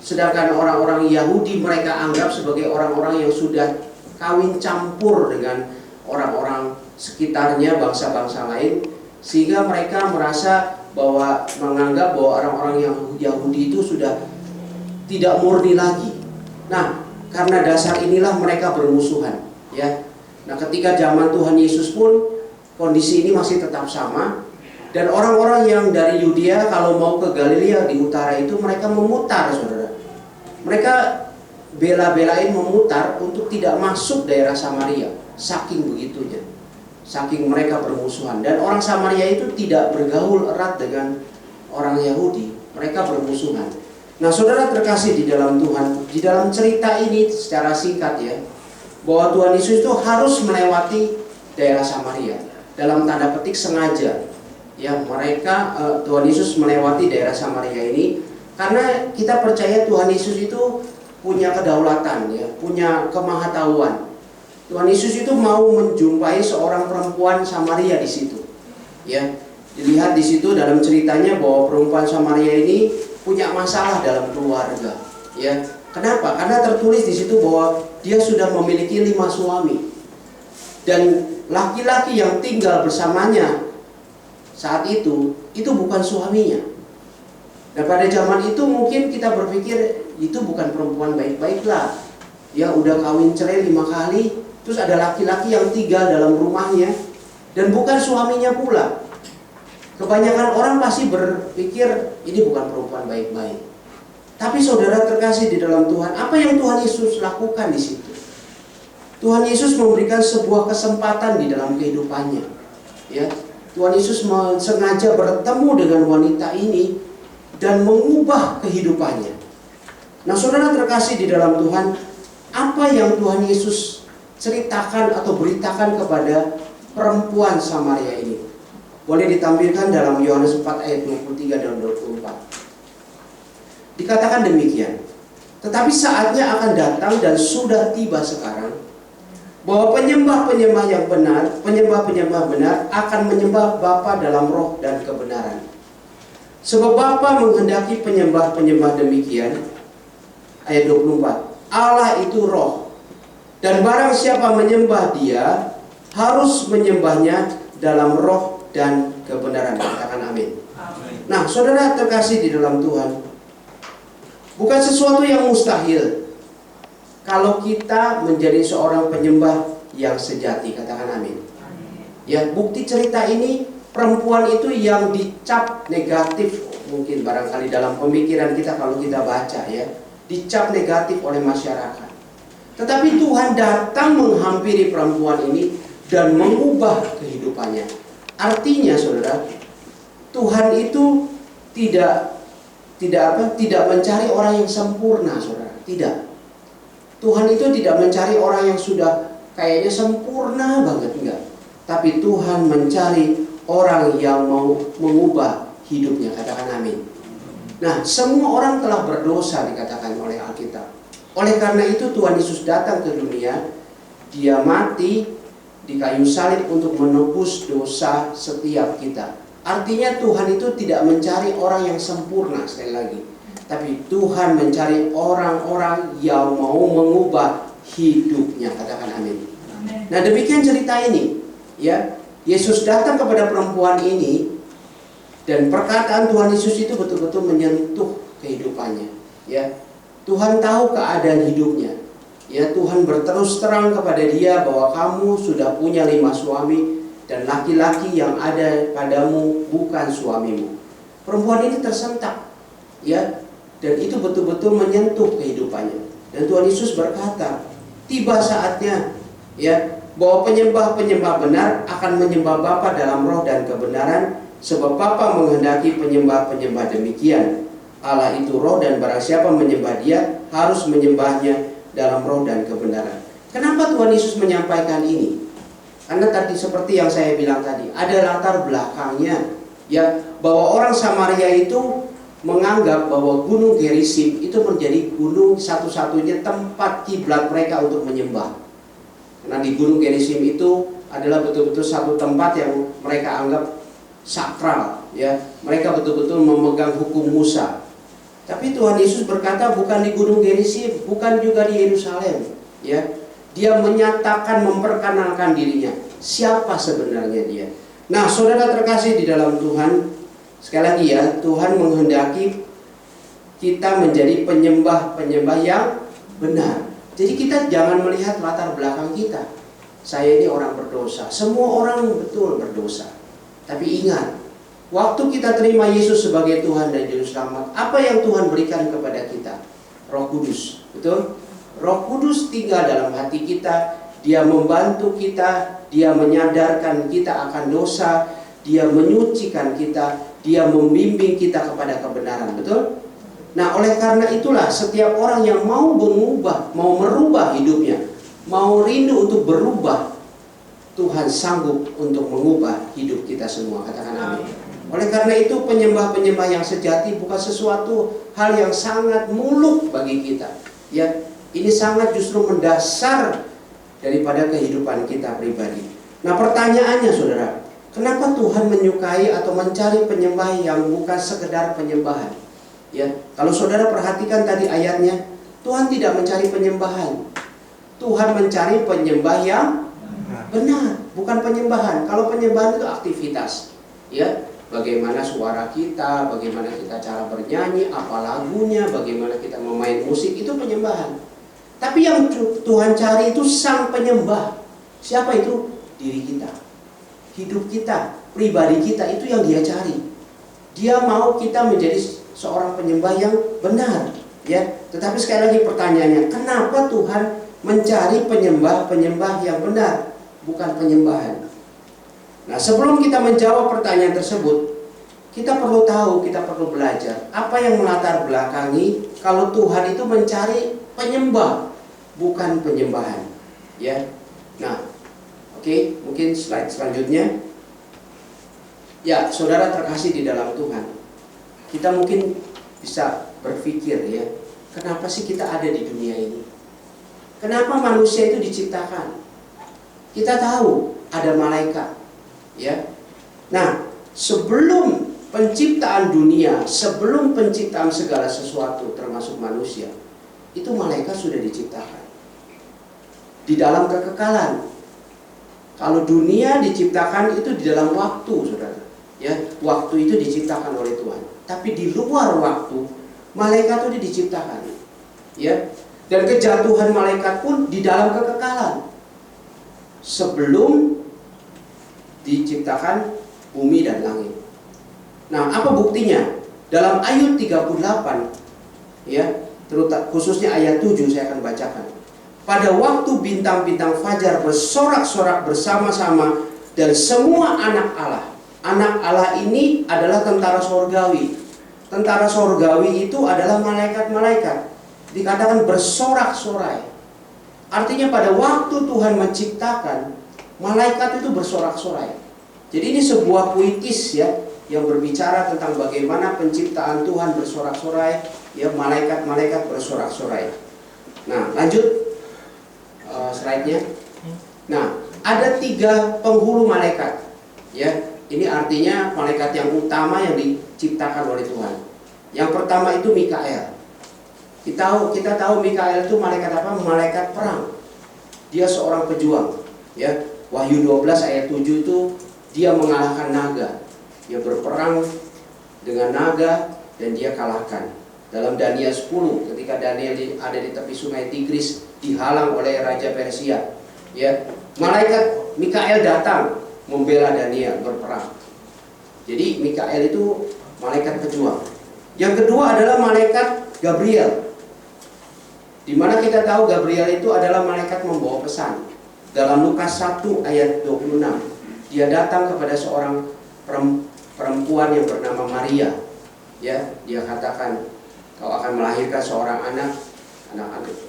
D: Sedangkan orang-orang Yahudi mereka anggap sebagai orang-orang yang sudah kawin campur dengan orang-orang sekitarnya, bangsa-bangsa lain, sehingga mereka merasa bahwa menganggap bahwa orang-orang yang Yahudi itu sudah tidak murni lagi. Nah, karena dasar inilah mereka bermusuhan, ya. Nah, ketika zaman Tuhan Yesus pun kondisi ini masih tetap sama, dan orang-orang yang dari Yudea kalau mau ke Galilea di utara itu mereka memutar, saudara. Mereka bela-belain memutar untuk tidak masuk daerah Samaria, saking begitunya, saking mereka bermusuhan. Dan orang Samaria itu tidak bergaul erat dengan orang Yahudi, mereka bermusuhan. Nah, saudara terkasih di dalam Tuhan, di dalam cerita ini secara singkat, ya, bahwa Tuhan Yesus itu harus melewati daerah Samaria, dalam tanda petik sengaja, ya, mereka Tuhan Yesus melewati daerah Samaria ini karena kita percaya Tuhan Yesus itu punya kedaulatan, ya, punya kemahatauan. Tuhan Yesus itu mau menjumpai seorang perempuan Samaria di situ, ya. Dilihat di situ dalam ceritanya bahwa perempuan Samaria ini punya masalah dalam keluarga, ya. Kenapa? Karena tertulis di situ bahwa dia sudah memiliki 5 suami dan laki-laki yang tinggal bersamanya saat itu bukan suaminya. Dan pada zaman itu mungkin kita berpikir itu bukan perempuan baik-baik lah, ya, udah kawin cerai 5 kali, terus ada laki-laki yang tinggal dalam rumahnya dan bukan suaminya pula. Kebanyakan orang pasti berpikir ini bukan perempuan baik-baik. Tapi saudara terkasih di dalam Tuhan, apa yang Tuhan Yesus lakukan di situ? Tuhan Yesus memberikan sebuah kesempatan di dalam kehidupannya, ya. Tuhan Yesus sengaja bertemu dengan wanita ini dan mengubah kehidupannya. Nah, saudara terkasih di dalam Tuhan, apa yang Tuhan Yesus ceritakan atau beritakan kepada perempuan Samaria ini? Boleh ditampilkan dalam Yohanes 4 ayat 23 dan 24. Dikatakan demikian, tetapi saatnya akan datang dan sudah tiba sekarang, bahwa penyembah-penyembah yang benar, penyembah-penyembah benar akan menyembah Bapa dalam roh dan kebenaran. Sebab Bapa menghendaki penyembah-penyembah demikian. Ayat 24. Allah itu roh, dan barang siapa menyembah Dia harus menyembahnya dalam roh dan kebenaran. Katakan amin. Nah, saudara terkasih di dalam Tuhan, bukan sesuatu yang mustahil kalau kita menjadi seorang penyembah yang sejati. Katakan amin. Ya, bukti cerita ini, perempuan itu yang dicap negatif, mungkin barangkali dalam pemikiran kita kalau kita baca, ya, dicap negatif oleh masyarakat. Tetapi Tuhan datang menghampiri perempuan ini dan mengubah kehidupannya. Artinya, saudara, Tuhan itu tidak mencari orang yang sempurna, saudara. Tidak. Tuhan itu tidak mencari orang yang sudah kayaknya sempurna banget, enggak. Tapi Tuhan mencari orang yang mau mengubah hidupnya. Katakan amin. Nah, semua orang telah berdosa dikatakan oleh Alkitab. Oleh karena itu Tuhan Yesus datang ke dunia. Dia mati di kayu salib untuk menebus dosa setiap kita. Artinya Tuhan itu tidak mencari orang yang sempurna, sekali lagi. Tapi Tuhan mencari orang-orang yang mau mengubah hidupnya. Katakan amin. Nah, demikian cerita ini, ya. Yesus datang kepada perempuan ini dan perkataan Tuhan Yesus itu betul-betul menyentuh kehidupannya, ya. Tuhan tahu keadaan hidupnya. Ya, Tuhan berterus terang kepada dia bahwa kamu sudah punya 5 suami dan laki-laki yang ada padamu bukan suamimu. Perempuan ini tersentak, ya, dan itu betul-betul menyentuh kehidupannya. Dan Tuhan Yesus berkata, tiba saatnya, ya, bahwa penyembah-penyembah benar akan menyembah Bapa dalam roh dan kebenaran, sebab Bapa menghendaki penyembah-penyembah demikian. Allah itu roh, dan barang siapa menyembah Dia harus menyembahnya dalam roh dan kebenaran. Kenapa Tuhan Yesus menyampaikan ini? Karena tadi seperti yang saya bilang tadi, ada latar belakangnya, Ya, bahwa orang Samaria itu menganggap bahwa Gunung Gerizim itu menjadi gunung satu-satunya tempat kiblat mereka untuk menyembah. Karena di Gunung Gerizim itu adalah betul-betul satu tempat yang mereka anggap sakral, ya. Mereka betul-betul memegang hukum Musa. Tapi Tuhan Yesus berkata bukan di Gunung Gerizim, bukan juga di Yerusalem, ya. Dia menyatakan, memperkenalkan dirinya. Siapa sebenarnya dia? Nah, saudara terkasih di dalam Tuhan, sekali lagi ya, Tuhan menghendaki kita menjadi penyembah-penyembah yang benar. Jadi kita jangan melihat latar belakang kita. Saya ini orang berdosa. Semua orang betul berdosa. Tapi ingat, waktu kita terima Yesus sebagai Tuhan dan Juru Selamat, apa yang Tuhan berikan kepada kita? Roh Kudus, betul? Roh Kudus tinggal dalam hati kita. Dia membantu kita, Dia menyadarkan kita akan dosa, Dia menyucikan kita, Dia membimbing kita kepada kebenaran, betul? Nah, oleh karena itulah setiap orang yang mau mengubah, mau merubah hidupnya, mau rindu untuk berubah, Tuhan sanggup untuk mengubah hidup kita semua. Katakan amin. Oleh karena itu penyembah-penyembah yang sejati bukan sesuatu hal yang sangat muluk bagi kita. Ya, ini sangat justru mendasar daripada kehidupan kita pribadi. Nah, pertanyaannya saudara, kenapa Tuhan menyukai atau mencari penyembah yang bukan sekedar penyembahan? Ya, kalau saudara perhatikan tadi ayatnya, Tuhan tidak mencari penyembahan. Tuhan mencari penyembah yang benar, bukan penyembahan. Kalau penyembahan itu aktivitas, ya, bagaimana suara kita, bagaimana kita cara bernyanyi, apa lagunya, bagaimana kita memain musik, itu penyembahan. Tapi yang Tuhan cari itu sang penyembah. Siapa itu? Diri kita, hidup kita, pribadi kita, itu yang Dia cari. Dia mau kita menjadi seorang penyembah yang benar, ya. Tetapi sekali lagi pertanyaannya, kenapa Tuhan mencari penyembah-penyembah yang benar, bukan penyembahan? Nah, sebelum kita menjawab pertanyaan tersebut, kita perlu tahu, kita perlu belajar apa yang melatar belakangi kalau Tuhan itu mencari penyembah, bukan penyembahan, ya. Nah, oke, mungkin slide selanjutnya. Ya, saudara terkasih di dalam Tuhan, kita mungkin bisa berpikir, ya, kenapa sih kita ada di dunia ini? Kenapa manusia itu diciptakan? Kita tahu ada malaikat, ya. Nah, sebelum penciptaan dunia, sebelum penciptaan segala sesuatu termasuk manusia, itu malaikat sudah diciptakan di dalam kekekalan. Kalau dunia diciptakan itu di dalam waktu, saudara, ya. Waktu itu diciptakan oleh Tuhan. Tapi di luar waktu, malaikat itu diciptakan, ya. Dan kejatuhan malaikat pun di dalam kekekalan, sebelum diciptakan bumi dan langit. Nah, apa buktinya? Dalam Ayub 38, ya, terutama khususnya ayat 7 saya akan bacakan. Pada waktu bintang-bintang fajar bersorak-sorak bersama-sama dan semua anak Allah. Anak Allah ini adalah tentara sorgawi. Tentara sorgawi itu adalah malaikat-malaikat. Dikatakan bersorak-sorai. Artinya pada waktu Tuhan menciptakan, malaikat itu bersorak-sorai. Jadi ini sebuah puitis, ya, yang berbicara tentang bagaimana penciptaan Tuhan bersorak-sorai, ya, malaikat-malaikat bersorak-sorai. Nah, lanjut slide-nya. Nah, ada 3 penghulu malaikat, ya. Ini artinya malaikat yang utama yang diciptakan oleh Tuhan. Yang pertama itu Mikael. Kita tahu Mikael itu malaikat apa? Malaikat perang. Dia seorang pejuang, ya. Wahyu 12 ayat 7 itu dia mengalahkan naga. Dia berperang dengan naga dan dia kalahkan. Dalam Daniel 10, ketika Daniel ada di tepi sungai Tigris, dihalang oleh Raja Persia, ya, malaikat Mikael datang membela Daniel berperang. Jadi Mikael itu malaikat pejuang. Yang kedua adalah malaikat Gabriel. Di mana kita tahu Gabriel itu adalah malaikat membawa pesan. Dalam Lukas 1 ayat 26, dia datang kepada seorang perempuan yang bernama Maria, ya. Dia katakan, kau akan melahirkan seorang anak.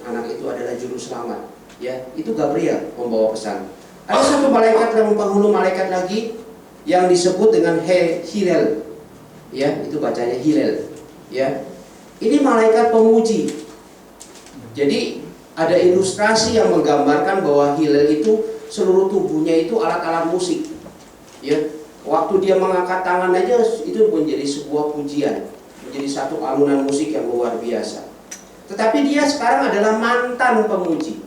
D: Anak itu adalah juru selamat, ya. Itu Gabriel membawa pesan. Ada satu malaikat yang penghulu malaikat lagi, yang disebut dengan Hillel. Ya, itu bacanya Hillel. Ya. Ini malaikat pemuji. Jadi ada ilustrasi yang menggambarkan bahwa Hillel itu seluruh tubuhnya itu alat-alat musik. Ya. Waktu dia mengangkat tangan aja itu menjadi sebuah pujian, menjadi satu alunan musik yang luar biasa. Tetapi dia sekarang adalah mantan pemuji.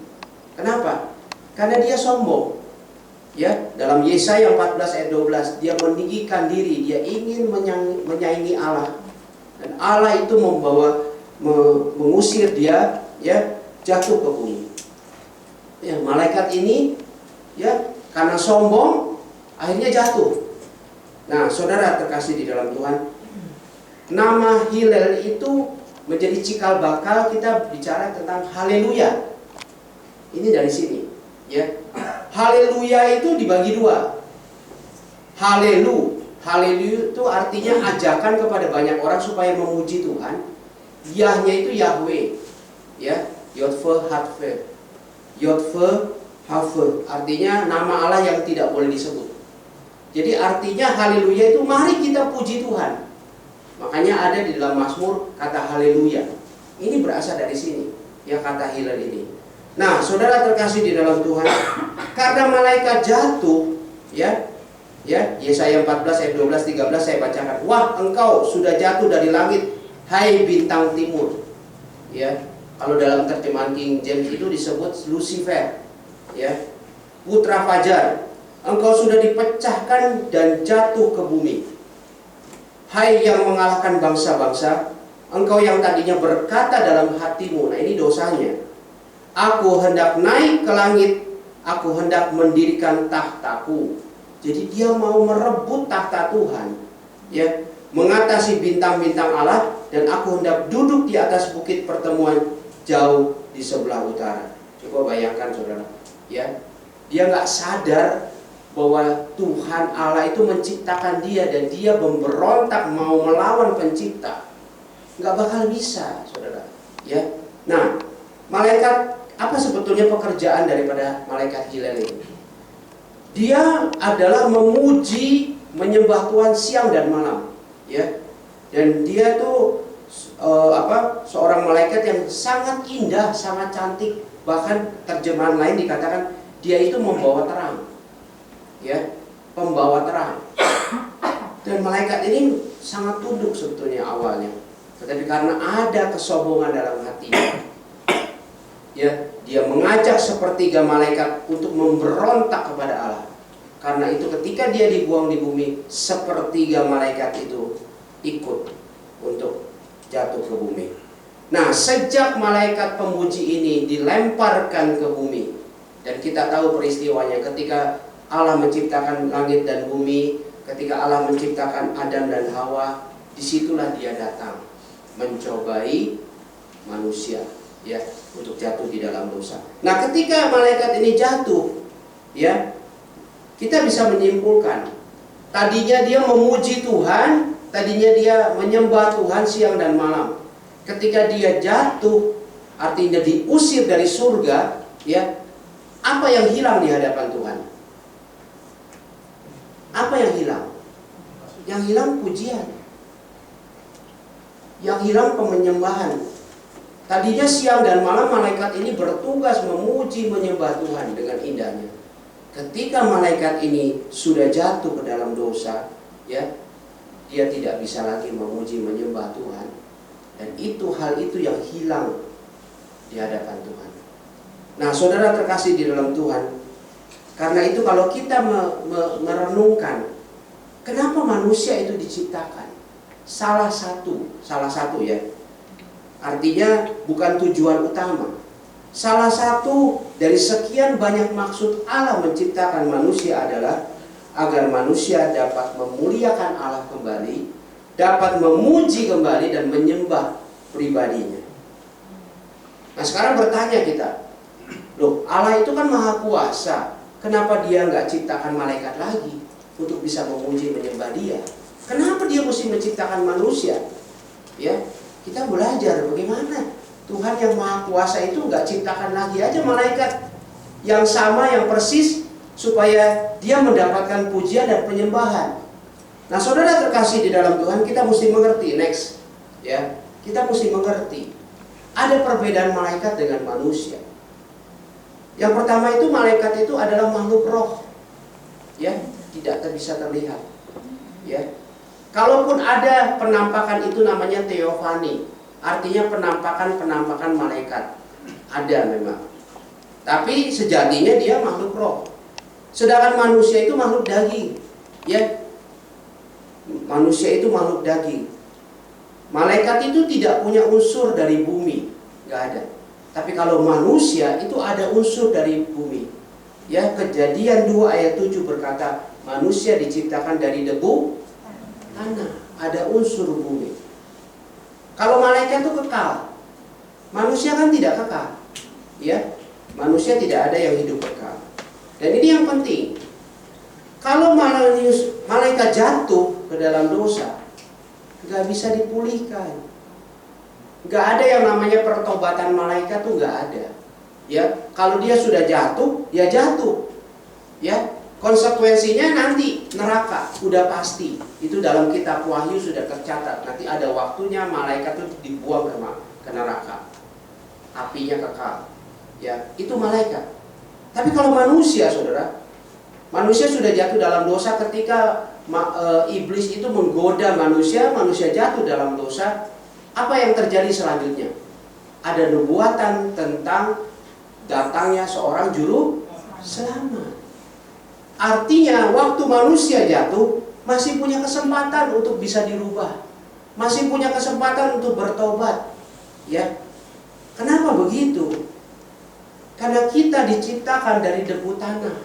D: Kenapa? Karena dia sombong. Ya, dalam Yesaya 14 ayat 12 dia meninggikan diri, dia ingin menyaingi Allah. Dan Allah itu mengusir dia, ya, jatuh ke bumi. Ya, malaikat ini, ya, karena sombong akhirnya jatuh. Nah, saudara terkasih di dalam Tuhan, nama Hillel itu menjadi cikal bakal kita bicara tentang haleluya. Ini dari sini, ya. Haleluya itu dibagi dua. Haleluya itu artinya ajakan kepada banyak orang supaya memuji Tuhan. Yahnya itu Yahweh, ya, Yodve Have, artinya nama Allah yang tidak boleh disebut. Jadi artinya haleluya itu mari kita puji Tuhan. Makanya ada di dalam Mazmur kata haleluya. Ini berasal dari sini, ya, kata Hillel ini. Nah, saudara terkasih di dalam Tuhan, karena malaikat jatuh, ya, Yesaya 14 ayat 12 13 saya bacakan. Wah, engkau sudah jatuh dari langit, hai bintang timur. Ya, kalau dalam terjemahan King James itu disebut Lucifer, ya, putra fajar. Engkau sudah dipecahkan dan jatuh ke bumi. Hai yang mengalahkan bangsa-bangsa, engkau yang tadinya berkata dalam hatimu, nah ini dosanya. Aku hendak naik ke langit, aku hendak mendirikan tahtaku. Jadi dia mau merebut tahta Tuhan, ya, mengatasi bintang-bintang Allah, dan aku hendak duduk di atas bukit pertemuan jauh di sebelah utara. Coba bayangkan saudara, ya, dia nggak sadar bahwa Tuhan Allah itu menciptakan dia dan dia memberontak mau melawan pencipta. Nggak bakal bisa, saudara, ya. Nah, malaikat, apa sebetulnya pekerjaan daripada malaikat Hillel ini? Dia adalah memuji, menyembah Tuhan siang dan malam, ya. Dan dia tuh seorang malaikat yang sangat indah, sangat cantik. Bahkan terjemahan lain dikatakan dia itu membawa terang, ya, pembawa terang. Dan malaikat ini sangat tunduk sebetulnya awalnya, tetapi karena ada kesombongan dalam hatinya, ya, dia mengajak sepertiga malaikat untuk memberontak kepada Allah. Karena itu ketika dia dibuang di bumi, sepertiga malaikat itu ikut untuk jatuh ke bumi. Nah, sejak malaikat pemuji ini dilemparkan ke bumi, dan kita tahu peristiwanya ketika Allah menciptakan langit dan bumi, ketika Allah menciptakan Adam dan Hawa, disitulah dia datang mencobai manusia, ya, untuk jatuh di dalam dosa. Nah, ketika malaikat ini jatuh, ya, kita bisa menyimpulkan, tadinya dia memuji Tuhan, tadinya dia menyembah Tuhan siang dan malam. Ketika dia jatuh, artinya diusir dari surga, ya, apa yang hilang di hadapan Tuhan? Apa yang hilang? Yang hilang pujian, yang hilang penyembahan. Tadinya siang dan malam malaikat ini bertugas memuji, menyembah Tuhan dengan indahnya. Ketika malaikat ini sudah jatuh ke dalam dosa, ya, dia tidak bisa lagi memuji, menyembah Tuhan. Dan hal itu yang hilang di hadapan Tuhan. Nah, saudara terkasih di dalam Tuhan, karena itu kalau kita merenungkan kenapa manusia itu diciptakan, salah satu ya, artinya bukan tujuan utama. Salah satu dari sekian banyak maksud Allah menciptakan manusia adalah agar manusia dapat memuliakan Allah kembali, dapat memuji kembali dan menyembah pribadinya. Nah, sekarang bertanya kita, loh, Allah itu kan maha kuasa, kenapa dia nggak ciptakan malaikat lagi untuk bisa memuji, menyembah dia? Kenapa dia mesti menciptakan manusia? Ya, kita belajar bagaimana Tuhan yang maha kuasa itu nggak ciptakan lagi aja malaikat yang sama, yang persis supaya dia mendapatkan pujian dan penyembahan. Nah, saudara terkasih di dalam Tuhan, kita mesti mengerti, next, ya, kita mesti mengerti ada perbedaan malaikat dengan manusia. Yang pertama itu malaikat itu adalah makhluk roh, ya, tidak bisa terlihat, ya. Kalaupun ada penampakan itu namanya teofani, artinya penampakan malaikat, ada memang. Tapi sejatinya dia makhluk roh. Sedangkan manusia itu makhluk daging, ya. Manusia itu makhluk daging. Malaikat itu tidak punya unsur dari bumi, nggak ada. Tapi kalau manusia itu ada unsur dari bumi. Ya, Kejadian 2 ayat 7 berkata, manusia diciptakan dari debu tanah, ada unsur bumi. Kalau malaikat itu kekal, manusia kan tidak kekal, ya. Manusia tidak ada yang hidup kekal. Dan ini yang penting. Kalau malaikat jatuh ke dalam dosa, nggak bisa dipulihkan. Nggak ada yang namanya pertobatan malaikat tuh nggak ada. Ya, kalau dia sudah jatuh, ya jatuh. Ya, konsekuensinya nanti neraka, udah pasti. Itu dalam kitab Wahyu sudah tercatat. Nanti ada waktunya malaikat itu dibuang ke neraka. Apinya kekal. Ya, itu malaikat. Tapi kalau manusia, saudara, manusia sudah jatuh dalam dosa ketika iblis itu menggoda manusia, manusia jatuh dalam dosa. Apa yang terjadi selanjutnya? Ada nubuatan tentang datangnya seorang juru selamat. Artinya waktu manusia jatuh masih punya kesempatan untuk bisa dirubah, masih punya kesempatan untuk bertobat. Ya, kenapa begitu? Karena kita diciptakan dari debu tanah,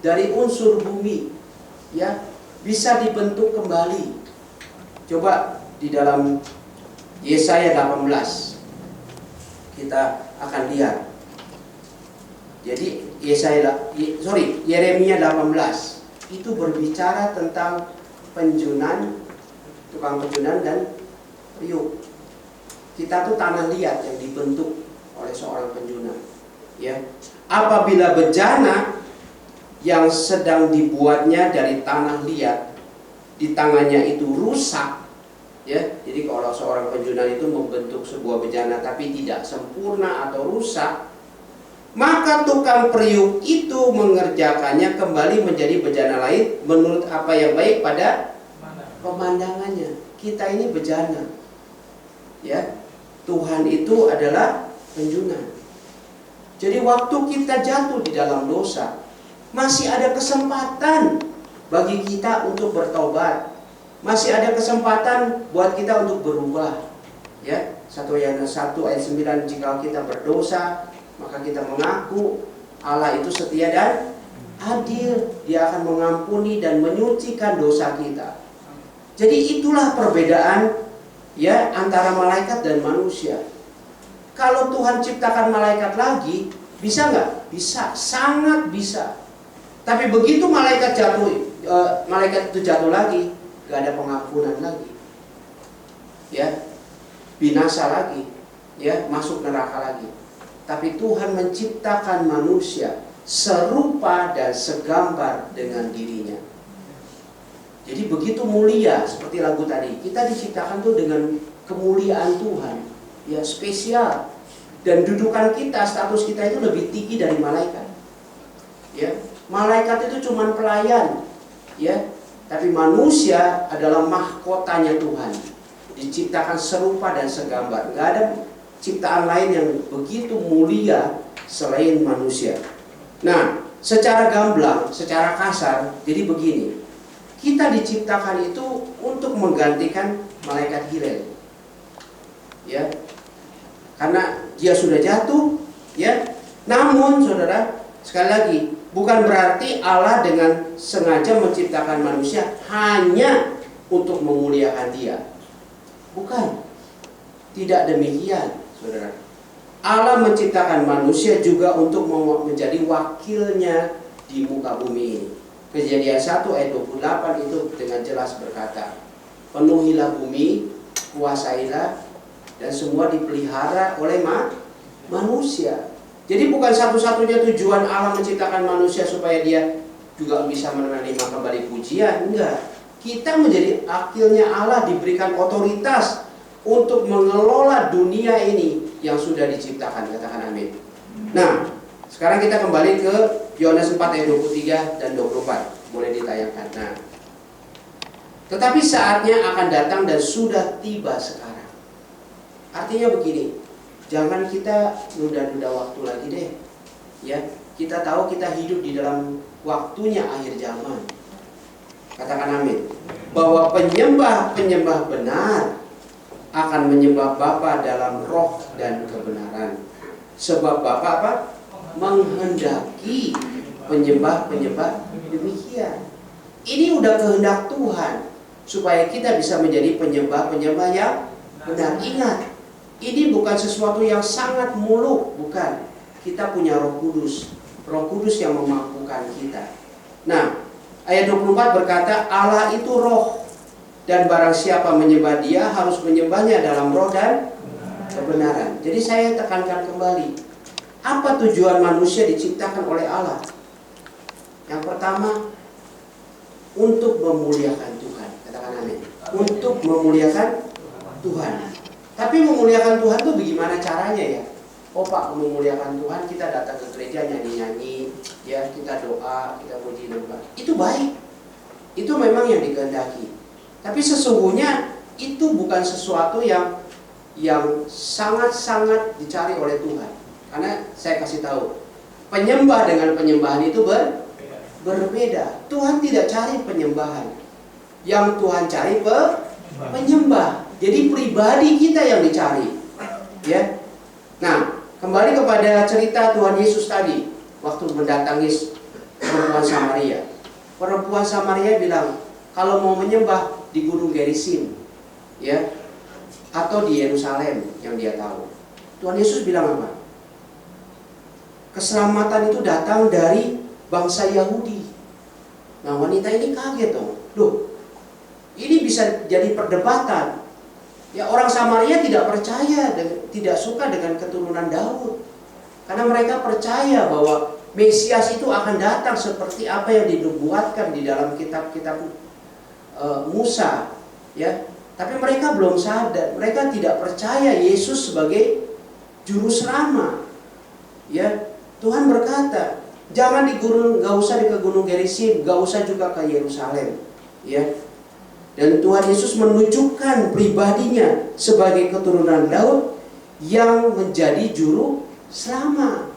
D: dari unsur bumi, ya, bisa dibentuk kembali. Coba di dalam Yesaya 18 kita akan lihat. Jadi Yeremia 18 itu berbicara tentang tukang penjunan dan periuk. Kita tuh tanah liat yang dibentuk oleh seorang penjunan. Ya, apabila bejana yang sedang dibuatnya dari tanah liat di tangannya itu rusak, ya, jadi kalau seorang penjunan itu membentuk sebuah bejana tapi tidak sempurna atau rusak, maka tukang periuk itu mengerjakannya kembali menjadi bejana lain menurut apa yang baik pada pemandangannya. Kita ini bejana, ya. Tuhan itu adalah penjunan. Jadi waktu kita jatuh di dalam dosa, masih ada kesempatan bagi kita untuk bertobat. Masih ada kesempatan buat kita untuk berubah. Ya, 1 Yohanes 1 ayat 9, jika kita berdosa, maka kita mengaku Allah itu setia dan adil. Dia akan mengampuni dan menyucikan dosa kita. Jadi itulah perbedaan, ya, antara malaikat dan manusia. Kalau Tuhan ciptakan malaikat lagi, bisa nggak? Bisa, sangat bisa. Tapi begitu malaikat itu jatuh lagi, nggak ada pengampunan lagi, ya, binasa lagi, ya, masuk neraka lagi. Tapi Tuhan menciptakan manusia serupa dan segambar dengan dirinya. Jadi begitu mulia, seperti lagu tadi, kita diciptakan tuh dengan kemuliaan Tuhan, ya, spesial. Dan dudukan kita, status kita itu lebih tinggi dari malaikat. Ya, malaikat itu cuma pelayan, ya, tapi manusia adalah mahkotanya Tuhan, diciptakan serupa dan segambar. Gak ada ciptaan lain yang begitu mulia selain manusia. Nah, secara gamblang, secara kasar, jadi begini. Kita diciptakan itu untuk menggantikan malaikat Hillel. Ya. Karena dia sudah jatuh, ya. Namun, saudara, sekali lagi, bukan berarti Allah dengan sengaja menciptakan manusia hanya untuk memuliakan dia. Bukan. Tidak demikian, saudara. Allah menciptakan manusia juga untuk menjadi wakilnya di muka bumi ini. Kejadian 1 ayat 28 itu dengan jelas berkata, penuhilah bumi, kuasailah, dan semua dipelihara oleh manusia. Jadi bukan satu-satunya tujuan Allah menciptakan manusia supaya dia juga bisa menerima kembali pujian, enggak. Kita menjadi akilnya Allah, diberikan otoritas untuk mengelola dunia ini yang sudah diciptakan. Katakan amin. Nah, sekarang kita kembali ke Yohanes 4 ayat 23 dan 24. Boleh ditayangkan. Nah, tetapi saatnya akan datang dan sudah tiba sekarang. Artinya begini, jangan kita nunda-nunda waktu lagi deh. Ya, kita tahu kita hidup di dalam waktunya akhir zaman. Katakan amin. Bahwa penyembah-penyembah benar akan menyembah Bapa dalam roh dan kebenaran. Sebab Bapa apa? Menghendaki penyembah-penyembah demikian. Ini udah kehendak Tuhan supaya kita bisa menjadi penyembah-penyembah yang benar. Ingat, ini bukan sesuatu yang sangat muluk, bukan. Kita punya Roh Kudus. Roh Kudus yang memampukan kita. Nah, ayat 24 berkata Allah itu roh, dan barang siapa menyembah Dia harus menyembahnya dalam roh dan kebenaran. Jadi saya tekankan kembali, apa tujuan manusia diciptakan oleh Allah? Yang pertama, untuk memuliakan Tuhan. Katakan amin. Untuk memuliakan Tuhan. Tapi memuliakan Tuhan itu bagaimana caranya ya? Oh Pak, memuliakan Tuhan kita datang ke gereja nyanyi-nyanyi, ya kita doa, kita puji nama. Itu baik. Itu memang yang dikehendaki. Tapi sesungguhnya itu bukan sesuatu yang sangat-sangat dicari oleh Tuhan. Karena saya kasih tahu, penyembah dengan penyembahan itu berbeda. Tuhan tidak cari penyembahan. Yang Tuhan cari penyembah. Jadi pribadi kita yang dicari. Ya. Nah, kembali kepada cerita Tuhan Yesus tadi waktu mendatangi perempuan Samaria. Perempuan Samaria bilang, kalau mau menyembah di Gunung Gerizim, ya, atau di Yerusalem yang dia tahu. Tuhan Yesus bilang apa? Keselamatan itu datang dari bangsa Yahudi. Nah, wanita ini kaget dong. Loh, ini bisa jadi perdebatan. Ya, orang Samaria tidak percaya dan tidak suka dengan keturunan Daud. Karena mereka percaya bahwa Mesias itu akan datang seperti apa yang dinubuatkan di dalam kitab-kitab Musa, ya. Tapi mereka belum sadar, mereka tidak percaya Yesus sebagai juru selamat. Ya, Tuhan berkata, jangan gak usah ke Gunung Gerizim, gak usah juga ke Yerusalem, ya. Dan Tuhan Yesus menunjukkan pribadinya sebagai keturunan Daud yang menjadi juru selamat.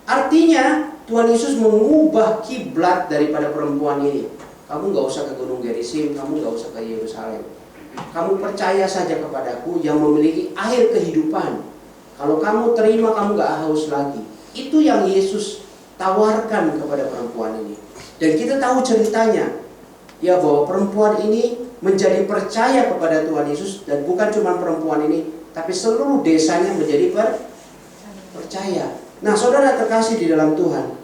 D: Artinya Tuhan Yesus mengubah kiblat daripada perempuan ini. Kamu gak usah ke Gunung Gerizim, kamu gak usah ke Yerusalem. Kamu percaya saja kepadaku yang memiliki air kehidupan. Kalau kamu terima, kamu gak haus lagi. Itu yang Yesus tawarkan kepada perempuan ini. Dan kita tahu ceritanya, ya, bahwa perempuan ini menjadi percaya kepada Tuhan Yesus. Dan bukan cuma perempuan ini, tapi seluruh desanya menjadi percaya. Nah, saudara terkasih di dalam Tuhan,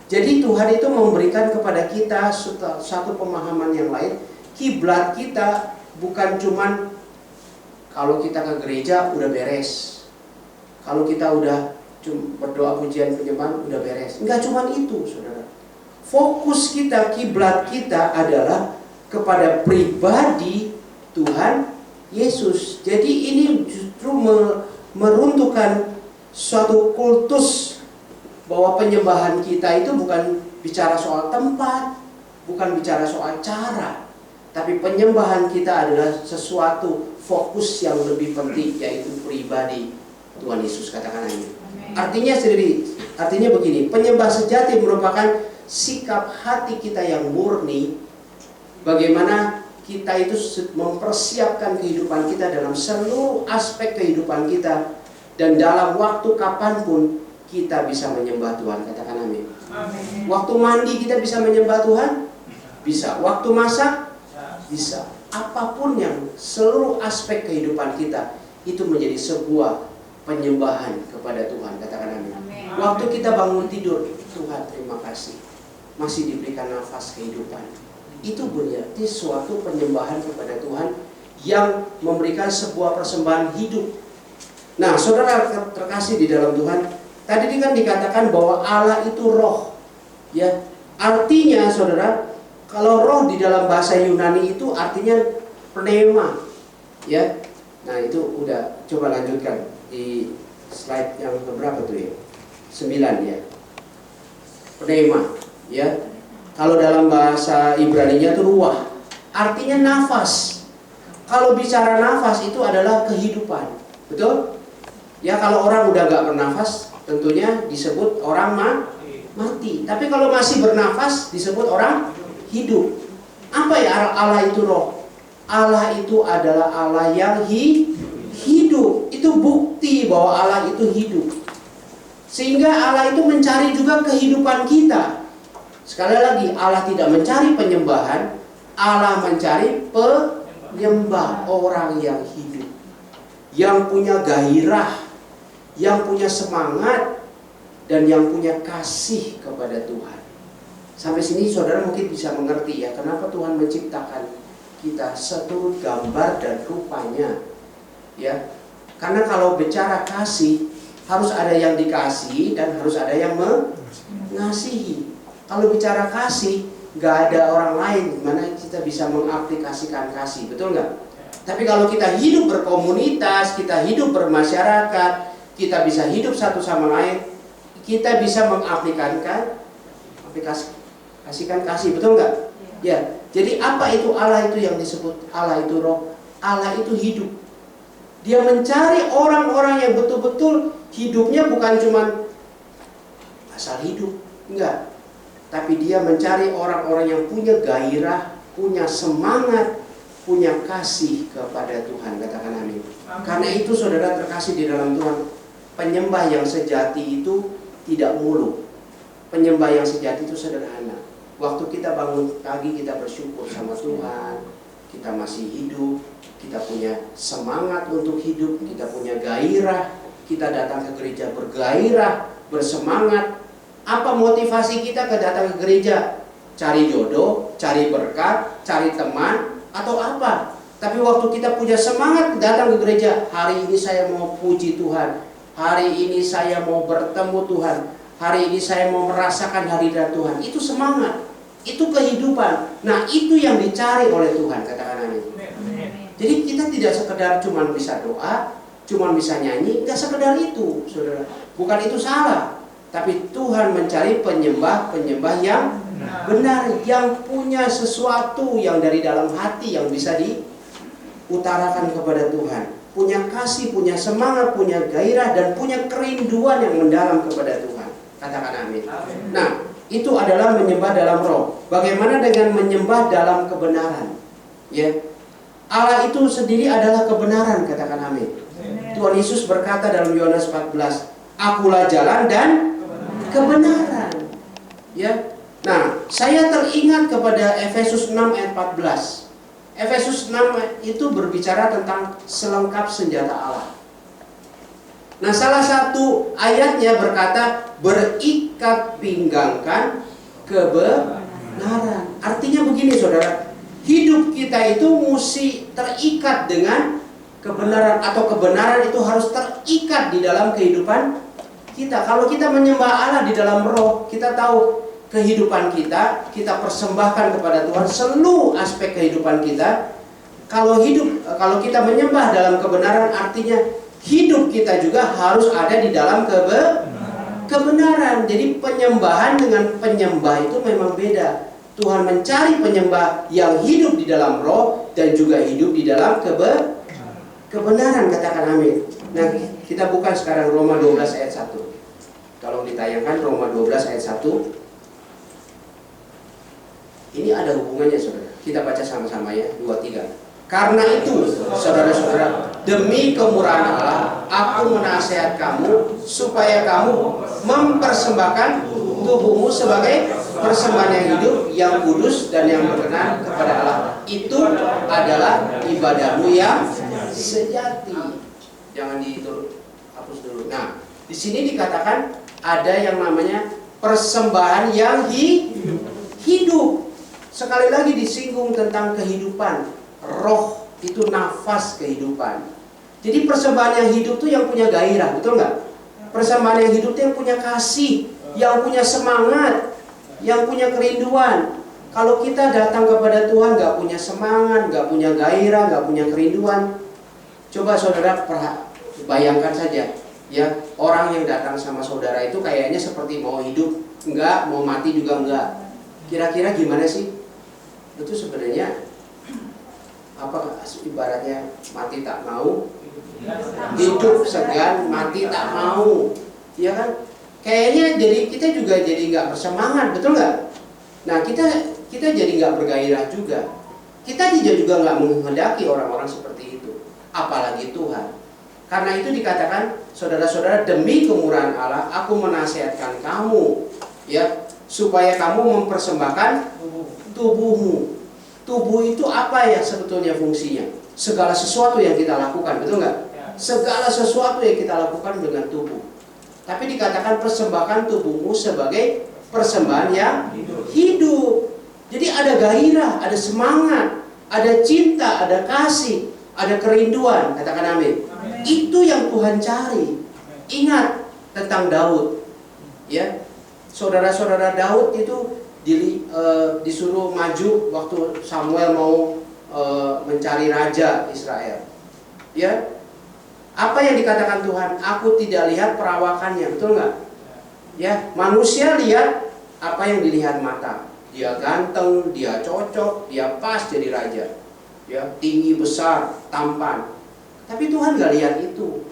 D: jadi Tuhan itu memberikan kepada kita satu pemahaman yang lain. Kiblat kita bukan cuma kalau kita ke gereja udah beres, kalau kita udah berdoa pujian penyembahan udah beres. Enggak cuma itu, saudara. Fokus kita, kiblat kita adalah kepada pribadi Tuhan Yesus. Jadi ini justru meruntuhkan suatu kultus bahwa penyembahan kita itu bukan bicara soal tempat, bukan bicara soal cara, tapi penyembahan kita adalah sesuatu fokus yang lebih penting, yaitu pribadi Tuhan Yesus. Katakan amin. Artinya begini, penyembah sejati merupakan sikap hati kita yang murni. Bagaimana kita itu mempersiapkan kehidupan kita dalam seluruh aspek kehidupan kita, dan dalam waktu kapanpun kita bisa menyembah Tuhan. Katakan amin. Waktu mandi kita bisa menyembah Tuhan? Bisa. Waktu masak? Bisa. Apapun yang seluruh aspek kehidupan kita itu menjadi sebuah penyembahan kepada Tuhan. Katakan amin. Waktu kita bangun tidur, Tuhan terima kasih masih diberikan nafas kehidupan. Itu berarti suatu penyembahan kepada Tuhan yang memberikan sebuah persembahan hidup. Nah, saudara terkasih di dalam Tuhan, Tadi kan dikatakan bahwa Allah itu roh. Ya, artinya saudara, kalau roh di dalam bahasa Yunani itu artinya pneuma. Ya. Nah, itu udah, coba lanjutkan di slide yang keberapa tuh ya? 9 ya. Pneuma, ya. Kalau dalam bahasa Ibrani-nya itu ruah. Artinya nafas. Kalau bicara nafas itu adalah kehidupan. Betul? Ya, kalau orang udah gak bernafas, tentunya disebut orang mati. Tapi kalau masih bernafas disebut orang hidup. Apa ya Allah itu roh? Allah itu adalah Allah yang hidup. Itu bukti bahwa Allah itu hidup. Sehingga Allah itu mencari juga kehidupan kita. Sekali lagi, Allah tidak mencari penyembahan, Allah mencari penyembah, orang yang hidup, yang punya gairah, yang punya semangat, dan yang punya kasih kepada Tuhan. Sampai sini saudara mungkin bisa mengerti ya, kenapa Tuhan menciptakan kita seturut gambar dan rupanya. Ya, karena kalau bicara kasih, harus ada yang dikasih dan harus ada yang mengasihi. Kalau bicara kasih, gak ada orang lain gimana kita bisa mengaplikasikan kasih, betul nggak? Tapi kalau kita hidup berkomunitas, kita hidup bermasyarakat, kita bisa hidup satu sama lain, kita bisa mengaplikasikan kasih, betul nggak? Ya, jadi apa itu Allah itu yang disebut Allah itu roh? Allah itu hidup. Dia mencari orang-orang yang betul-betul hidupnya bukan cuma asal hidup, enggak. Tapi dia mencari orang-orang yang punya gairah, punya semangat, punya kasih kepada Tuhan. Katakan amin. Karena itu saudara terkasih di dalam Tuhan, penyembah yang sejati itu tidak muluk. Penyembah yang sejati itu sederhana. Waktu kita bangun pagi, kita bersyukur sama Tuhan, kita masih hidup, kita punya semangat untuk hidup, kita punya gairah, kita datang ke gereja bergairah, bersemangat. Apa motivasi kita ke datang ke gereja? Cari jodoh, cari berkat, cari teman, atau apa? Tapi waktu kita punya semangat datang ke gereja, hari ini saya mau puji Tuhan, hari ini saya mau bertemu Tuhan, hari ini saya mau merasakan hadirat Tuhan. Itu semangat, itu kehidupan. Nah, itu yang dicari oleh Tuhan, katakan amin. Jadi kita tidak sekedar cuma bisa doa, cuma bisa nyanyi, nggak sekedar itu, saudara. Bukan itu salah. Tapi Tuhan mencari penyembah-penyembah yang benar, yang punya sesuatu yang dari dalam hati yang bisa diutarakan kepada Tuhan. Punya kasih, punya semangat, punya gairah, dan punya kerinduan yang mendalam kepada Tuhan. Katakan amin. Nah, itu adalah menyembah dalam roh. Bagaimana dengan menyembah dalam kebenaran? Ya, Allah itu sendiri adalah kebenaran, katakan amin. Tuhan Yesus berkata dalam Yohanes 14, Akulah jalan dan kebenaran. Ya. Nah, saya teringat kepada Efesus 6 ayat 14. Efesus 6 itu berbicara tentang selengkap senjata Allah. Nah, salah satu ayatnya berkata berikat pinggangkan kebenaran. Artinya begini saudara, hidup kita itu mesti terikat dengan kebenaran, atau kebenaran itu harus terikat di dalam kehidupan kita. Kalau kita menyembah Allah di dalam roh, kita tahu kehidupan kita persembahkan kepada Tuhan seluruh aspek kehidupan kita. Kalau kita menyembah dalam kebenaran, artinya hidup kita juga harus ada di dalam kebenaran. Jadi penyembahan dengan penyembah itu memang beda. Tuhan mencari penyembah yang hidup di dalam roh dan juga hidup di dalam kebenaran, katakan amin. Nah, kita buka sekarang Roma 12 ayat 1. Tolong ditayangkan Roma 12 ayat 1. Ini ada hubungannya saudara. Kita baca sama-sama ya, 2, 3. Karena itu saudara-saudara, demi kemurahan Allah, aku menasihat kamu supaya kamu mempersembahkan tubuhmu sebagai persembahan yang hidup, yang kudus dan yang berkenan kepada Allah. Itu adalah ibadahmu yang sejati. Jangan hapus dulu. Nah, di sini dikatakan ada yang namanya persembahan yang hidup. Sekali lagi disinggung tentang kehidupan. Roh itu nafas kehidupan. Jadi persembahan yang hidup itu yang punya gairah, betul nggak? Persembahan yang hidup itu yang punya kasih, yang punya semangat, yang punya kerinduan. Kalau kita datang kepada Tuhan nggak punya semangat, nggak punya gairah, nggak punya kerinduan, coba saudara bayangkan saja, ya, orang yang datang sama saudara itu kayaknya seperti mau hidup, enggak, mau mati juga enggak. Kira-kira gimana sih? Itu sebenarnya apa, ibaratnya mati tak mau, hidup segan, mati tak mau, ya kan? Kayaknya jadi kita juga jadi nggak bersemangat, betul nggak? Nah, kita jadi nggak bergairah juga. Kita juga nggak menghendaki orang-orang seperti itu, apalagi Tuhan. Karena itu dikatakan, saudara-saudara, demi kemurahan Allah, aku menasihatkan kamu, ya, supaya kamu mempersembahkan tubuhmu. Tubuh itu apa ya sebetulnya fungsinya? Segala sesuatu yang kita lakukan, betul nggak? Segala sesuatu yang kita lakukan dengan tubuh. Tapi dikatakan persembahkan tubuhmu sebagai persembahan yang hidup. Jadi ada gairah, ada semangat, ada cinta, ada kasih, ada kerinduan. Katakan amin. Itu yang Tuhan cari. Ingat tentang Daud, ya, saudara-saudara Daud itu disuruh maju waktu Samuel mau mencari raja Israel, ya. Apa yang dikatakan Tuhan? Aku tidak lihat perawakannya, betul nggak? Ya, manusia lihat apa yang dilihat mata. Dia ganteng, dia cocok, dia pas jadi raja, ya, tinggi besar, tampan. Tapi Tuhan nggak lihat itu.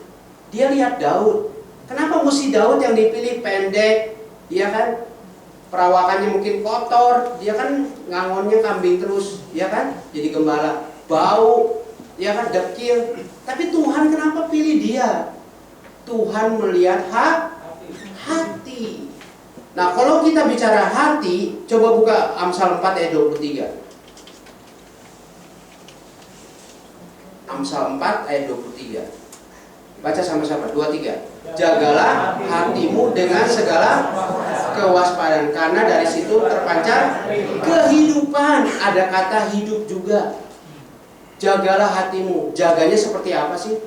D: Dia lihat Daud. Kenapa mesti Daud yang dipilih? Pendek, ya kan? Perawakannya mungkin kotor, dia kan ngangonnya kambing terus, ya kan? Jadi gembala, bau, ya kan, dekil. Tapi Tuhan kenapa pilih dia? Tuhan melihat hati. Nah, kalau kita bicara hati, coba buka Amsal 4 ayat 23. Amsal 4 ayat 23. Baca sama-sama, 23. Jagalah hatimu dengan segala kewaspadaan, karena dari situ terpancar kehidupan. Ada kata hidup juga. Jagalah hatimu. Jaganya seperti apa sih?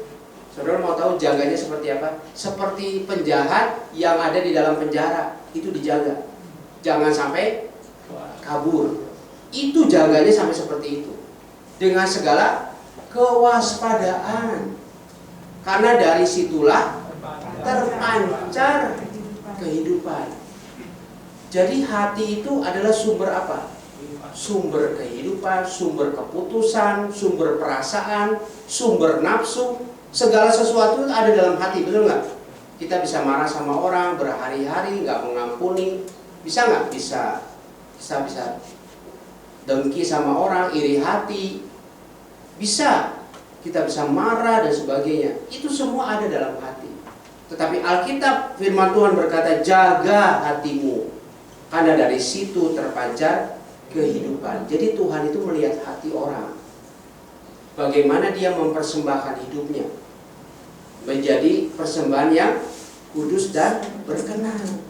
D: Saudara mau tahu jaganya seperti apa? Seperti penjahat yang ada di dalam penjara, itu dijaga. Jangan sampai kabur. Itu jaganya sampai seperti itu. Dengan segala kewaspadaan. Karena dari situlah terpancar kehidupan. Jadi hati itu adalah sumber apa? Sumber kehidupan, sumber keputusan, sumber perasaan, sumber nafsu. Segala sesuatu ada dalam hati, betul nggak? Kita bisa marah sama orang berhari-hari, nggak mengampuni. Bisa nggak? Bisa dengki sama orang, iri hati. Bisa. Kita bisa marah dan sebagainya. Itu semua ada dalam hati. Tetapi Alkitab, firman Tuhan berkata, jaga hatimu, karena dari situ terpancar kehidupan. Jadi Tuhan itu melihat hati orang. Bagaimana dia mempersembahkan hidupnya menjadi persembahan yang kudus dan berkenan.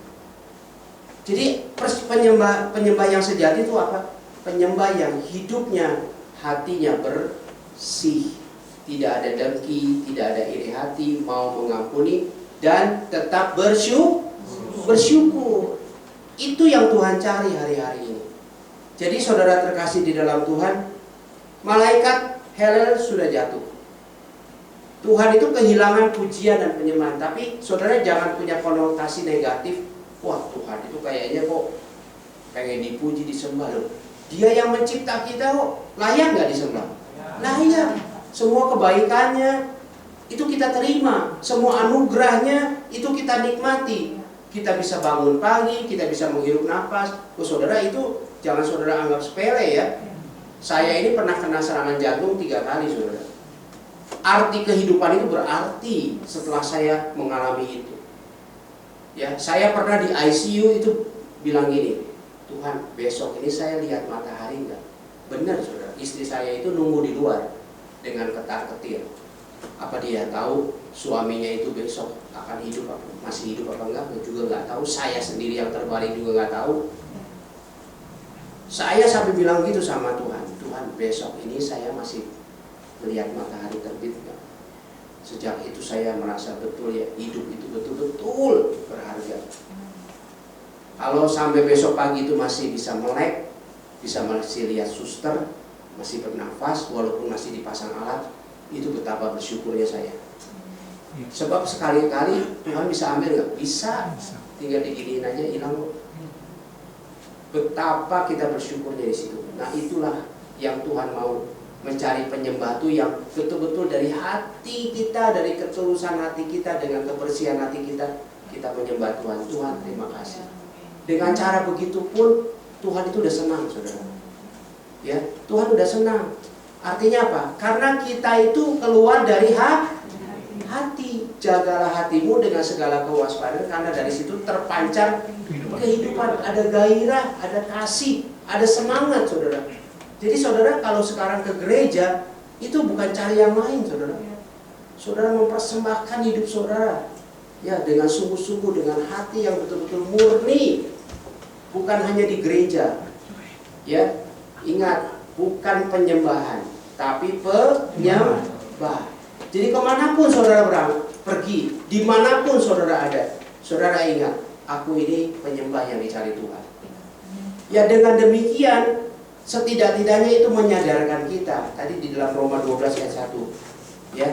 D: Jadi penyembah yang sejati itu apa? Penyembah yang hidupnya, hatinya bersih, tidak ada dengki, tidak ada iri hati, mau mengampuni dan tetap bersyukur. Itu yang Tuhan cari hari-hari ini. Jadi saudara terkasih di dalam Tuhan, malaikat Hallel sudah jatuh. Tuhan itu kehilangan pujian dan penyembahan. Tapi saudara jangan punya konotasi negatif. Wah, Tuhan itu kayaknya kok pengen dipuji, disembah loh. Dia yang mencipta kita kok, layak nggak disembah? Layak. Semua kebaikannya itu kita terima. Semua anugerahnya itu kita nikmati. Kita bisa bangun pagi, kita bisa menghirup nafas. Oh saudara, itu jangan saudara anggap sepele ya. Saya ini pernah kena serangan jantung 3 kali saudara. Arti kehidupan itu berarti setelah saya mengalami itu. Ya, saya pernah di ICU itu bilang gini, Tuhan besok ini saya lihat matahari enggak? Benar saudara, istri saya itu nunggu di luar dengan ketar-ketir. Apa dia tahu suaminya itu besok akan hidup apa? Masih hidup apa enggak? Juga enggak tahu. Saya sendiri yang terbaring juga enggak tahu. Saya sampai bilang gitu sama Tuhan, Tuhan besok ini saya masih melihat matahari terbit enggak? Sejak itu saya merasa betul ya, hidup itu betul-betul berharga. Kalau sampai besok pagi itu masih bisa melek, bisa masih lihat suster, masih bernafas walaupun masih dipasang alat, itu betapa bersyukurnya saya. Sebab sekali-kali Tuhan bisa ambil nggak? Bisa. Tinggal diginiin aja hilang kok. Betapa kita bersyukurnya di situ. Nah itulah yang Tuhan mau, mencari penyembah itu yang betul-betul dari hati kita, dari ketulusan hati kita, dengan kebersihan hati kita, kita menyembah Tuhan. Tuhan terima kasih. Dengan cara begitu pun Tuhan itu udah senang, saudara. Ya, Tuhan udah senang. Artinya apa? Karena kita itu keluar dari hati. Jagalah hatimu dengan segala kewaspadaan, karena dari situ terpancar kehidupan, ada gairah, ada kasih, ada semangat, saudara. Jadi saudara kalau sekarang ke gereja, itu bukan cari yang lain, saudara. Saudara mempersembahkan hidup saudara, ya, dengan sungguh-sungguh, dengan hati yang betul-betul murni. Bukan hanya di gereja, ya. Ingat, bukan penyembahan, tapi penyembah. Jadi kemanapun saudara pergi, dimanapun saudara ada, saudara ingat, aku ini penyembah yang dicari Tuhan. Ya, dengan demikian setidak-tidaknya itu menyadarkan kita. Tadi di dalam Roma 12 ayat 1, ya,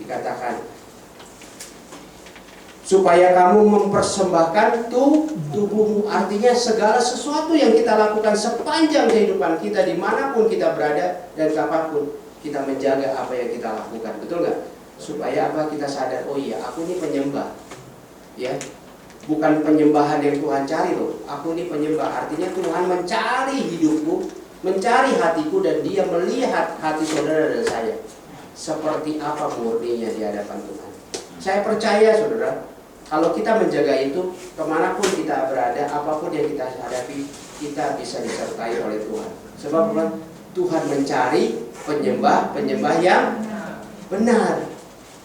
D: dikatakan supaya kamu mempersembahkan tubuhmu. Artinya segala sesuatu yang kita lakukan sepanjang kehidupan kita, dimanapun kita berada dan kapanpun, kita menjaga apa yang kita lakukan. Betul nggak? Supaya apa? Kita sadar, oh iya, aku ini penyembah, ya. Bukan penyembahan yang Tuhan cari loh. Aku ini penyembah. Artinya Tuhan mencari hidupku, mencari hatiku, dan Dia melihat hati saudara dan saya seperti apa murninya di hadapan Tuhan. Saya percaya saudara, kalau kita menjaga itu, kemanapun kita berada, apapun yang kita hadapi, kita bisa disertai oleh Tuhan. Sebab apa? Tuhan mencari penyembah yang benar.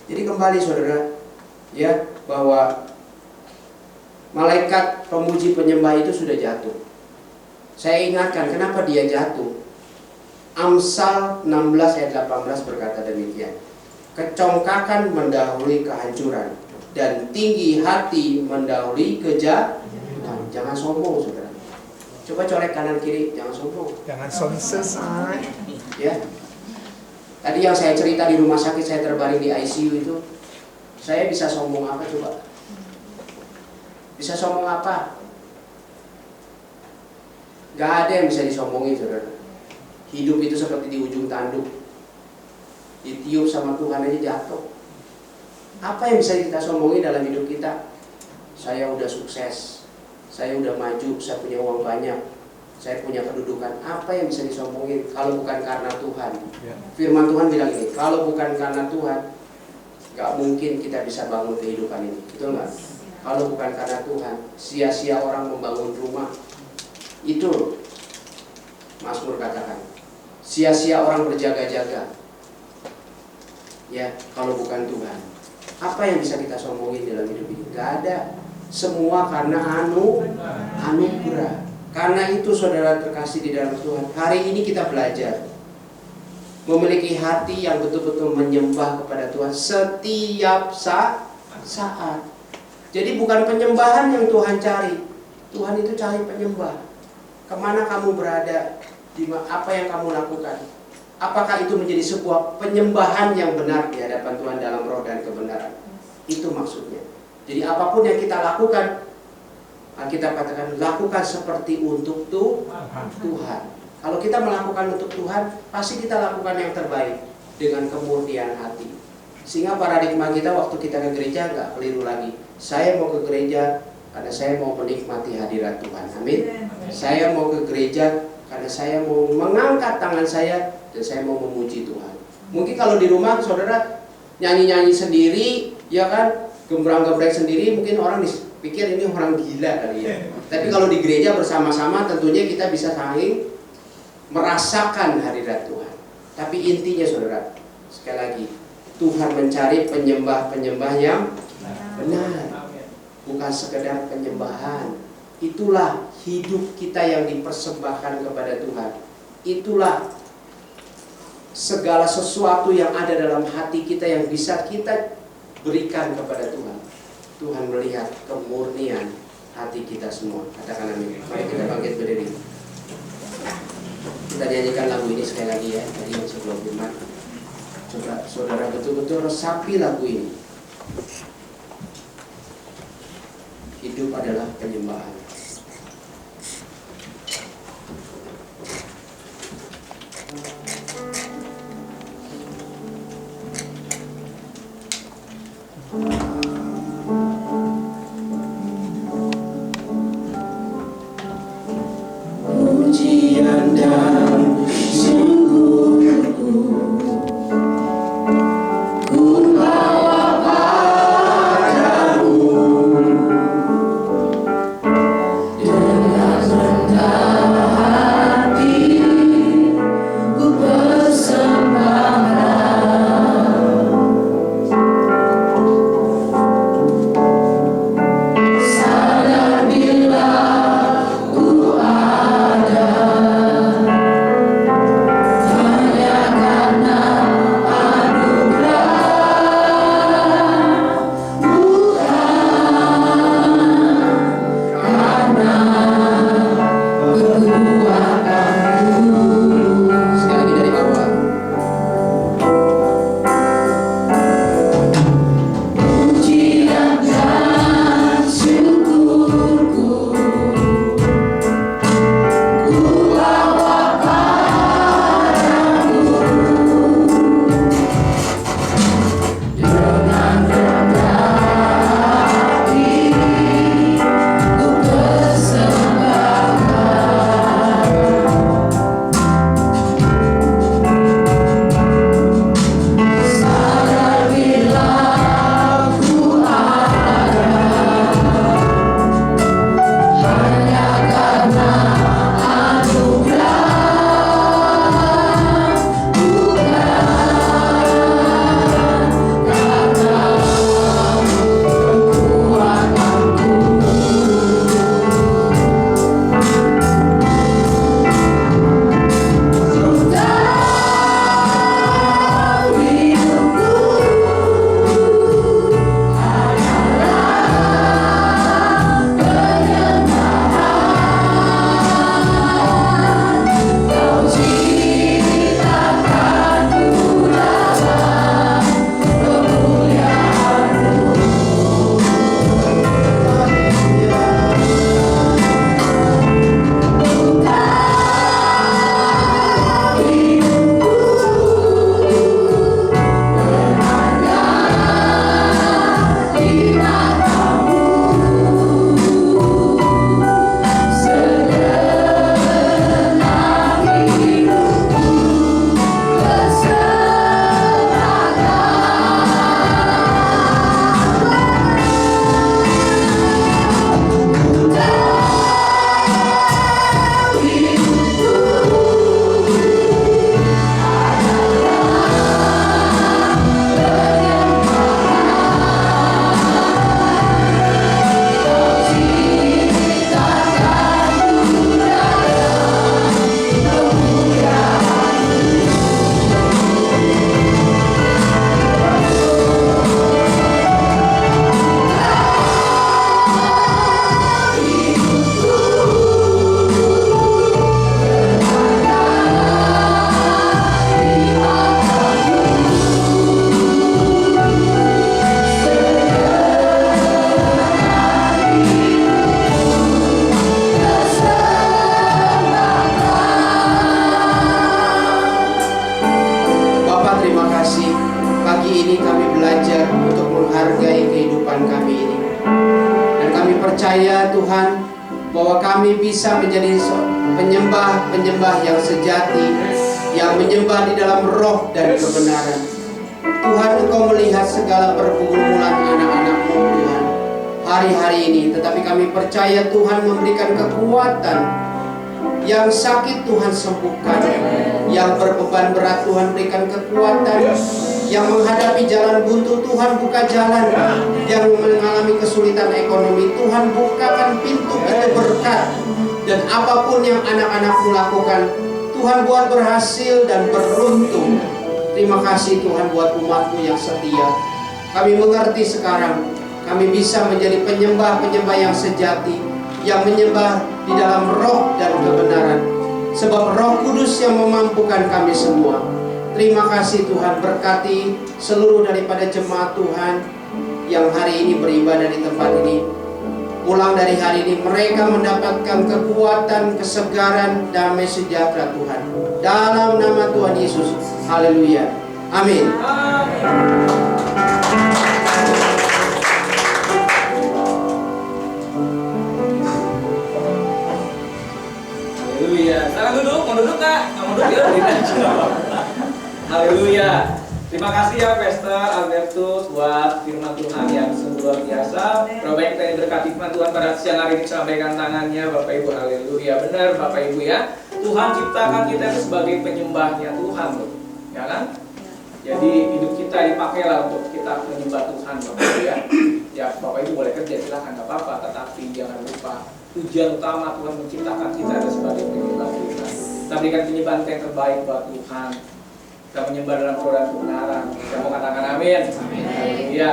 D: Jadi kembali saudara, ya, bahwa malaikat pemuji penyembah itu sudah jatuh. Saya ingatkan kenapa dia jatuh. Amsal 16 ayat 18 berkata demikian. Kecongkakan mendahului kehancuran, dan tinggi hati mendahului kejahatan. Jangan sombong saudara. Coba colek kanan kiri, jangan sombong.
E: Jangan selesai.
D: Ya. Tadi yang saya cerita di rumah sakit, saya terbaring di ICU itu, saya bisa sombong apa coba? Bisa sombong apa? Gak ada yang bisa disombongin saudara. Hidup itu seperti di ujung tanduk, ditiup sama Tuhan aja jatuh. Apa yang bisa kita sombongin dalam hidup kita? Saya udah sukses, saya udah maju, saya punya uang banyak, saya punya kedudukan. Apa yang bisa disombongin kalau bukan karena Tuhan? Firman Tuhan bilang ini, kalau bukan karena Tuhan, gak mungkin kita bisa bangun kehidupan ini. Betul gak? Kalau bukan karena Tuhan, sia-sia orang membangun rumah. Itu Mazmur katakan, sia-sia orang berjaga-jaga. Ya, kalau bukan Tuhan. Apa yang bisa kita sombongin dalam hidup ini? Gak ada. Semua karena anugerah. Karena itu saudara terkasih di dalam Tuhan, hari ini kita belajar memiliki hati yang betul-betul menyembah kepada Tuhan setiap saat. Jadi bukan penyembahan yang Tuhan cari. Tuhan itu cari penyembah. Kemana kamu berada, apa yang kamu lakukan, apakah itu menjadi sebuah penyembahan yang benar di hadapan Tuhan dalam roh dan kebenaran. Itu maksudnya. Jadi apapun yang kita lakukan, kita katakan lakukan seperti untuk Tuhan. Kalau kita melakukan untuk Tuhan, pasti kita lakukan yang terbaik dengan kemurnian hati. Sehingga paradigma kita waktu kita ke gereja nggak keliru lagi. Saya mau ke gereja karena saya mau menikmati hadirat Tuhan. Amin. Saya mau ke gereja karena saya mau mengangkat tangan saya dan saya mau memuji Tuhan. Mungkin kalau di rumah saudara nyanyi-nyanyi sendiri, ya kan, gembrang-gembreng sendiri, mungkin orang pikir ini orang gila kali ya. Tapi kalau di gereja bersama-sama tentunya kita bisa saling merasakan hadirat Tuhan. Tapi intinya saudara, sekali lagi, Tuhan mencari penyembah-penyembah yang benar, bukan sekedar penyembahan. Itulah hidup kita yang dipersembahkan kepada Tuhan. Itulah segala sesuatu yang ada dalam hati kita yang bisa kita berikan kepada Tuhan. Tuhan melihat kemurnian hati kita semua. Katakan amin. Mari kita bangkit berdiri. Kita nyanyikan lagu ini sekali lagi ya. Tadi yang sebelum firman. Coba saudara betul-betul resapi lagu ini. Hidup adalah penyembahan.
A: Pujian dan syukurku ku bawa padamu dengan rendah hati ku persembahkan sadar bila ku ada hanya karena anugerah bukan karena kekuatanku.
D: Sekali lagi dari bawah.
A: Pujian dan syukurku ku bawa padamu dengan rendah hati ku persembahkan sadar bila ku ada hanya karena anugerah bukan karena kekuatanku. Tahu hidupku Kau ciptakanku dalam kemuliaan-Mu. Tahu hidupku berharga di mata-Mu. Segenap hidupku Tahu hidupku Kau ciptakanku dalam kemuliaan-Mu.
D: Bapak, terima kasih. Pagi ini kami belajar untuk menghargai kehidupan kami ini. Dan kami percaya Tuhan bahwa kami bisa menjadi penyembah-penyembah yang sejati, yang menyembah di dalam roh dan kebenaran. Tuhan, Engkau melihat segala pergumulan anak-anak-Mu Tuhan hari-hari ini. Tetapi kami percaya Tuhan memberikan kekuatan. Yang sakit Tuhan sembuhkan, yang berbeban berat Tuhan berikan kekuatan, yang menghadapi jalan buntu Tuhan buka jalan, yang mengalami kesulitan ekonomi Tuhan bukakan pintu berkat. Dan apapun yang anak-anak-Mu lakukan, Tuhan buat berhasil dan beruntung. Terima kasih Tuhan buat umat-Mu yang setia. Kami mengerti sekarang, kami bisa menjadi penyembah-penyembah yang sejati, yang menyembah di dalam roh dan kebenaran. Sebab Roh Kudus yang memampukan kami semua. Terima kasih Tuhan, berkati seluruh daripada jemaat Tuhan yang hari ini beribadah di tempat ini. Pulang dari hari ini mereka mendapatkan kekuatan, kesegaran, damai sejahtera Tuhan. Dalam nama Tuhan Yesus. Haleluya. Amin.
F: Haleluya. Sekarang duduk, mau duduk Kak? Nggak mau duduk ya? Haleluya. Terima kasih ya Pastor Albertus buat firman Tuhan yang sungguh luar biasa. Berapa banyak kita yang berkati firman Tuhan pada siang hari ini, sampaikan tangannya Bapak Ibu. Haleluya. Benar Bapak Ibu ya. Tuhan ciptakan kita itu sebagai penyembahnya Tuhan loh. Ya kan? Jadi hidup kita dipakailah untuk kita menyembah Tuhan Bapak Ibu ya. Ya Bapak Ibu boleh kerja silahkan nggak apa-apa, tetapi jangan lupa tujuan utama Tuhan menciptakan kita adalah sebagai penyembah Tuhan. Kita berikan penyembahan yang terbaik buat Tuhan. Kita menyembah dalam roh dan kebenaran. Kita mau katakan amin. Haleluya.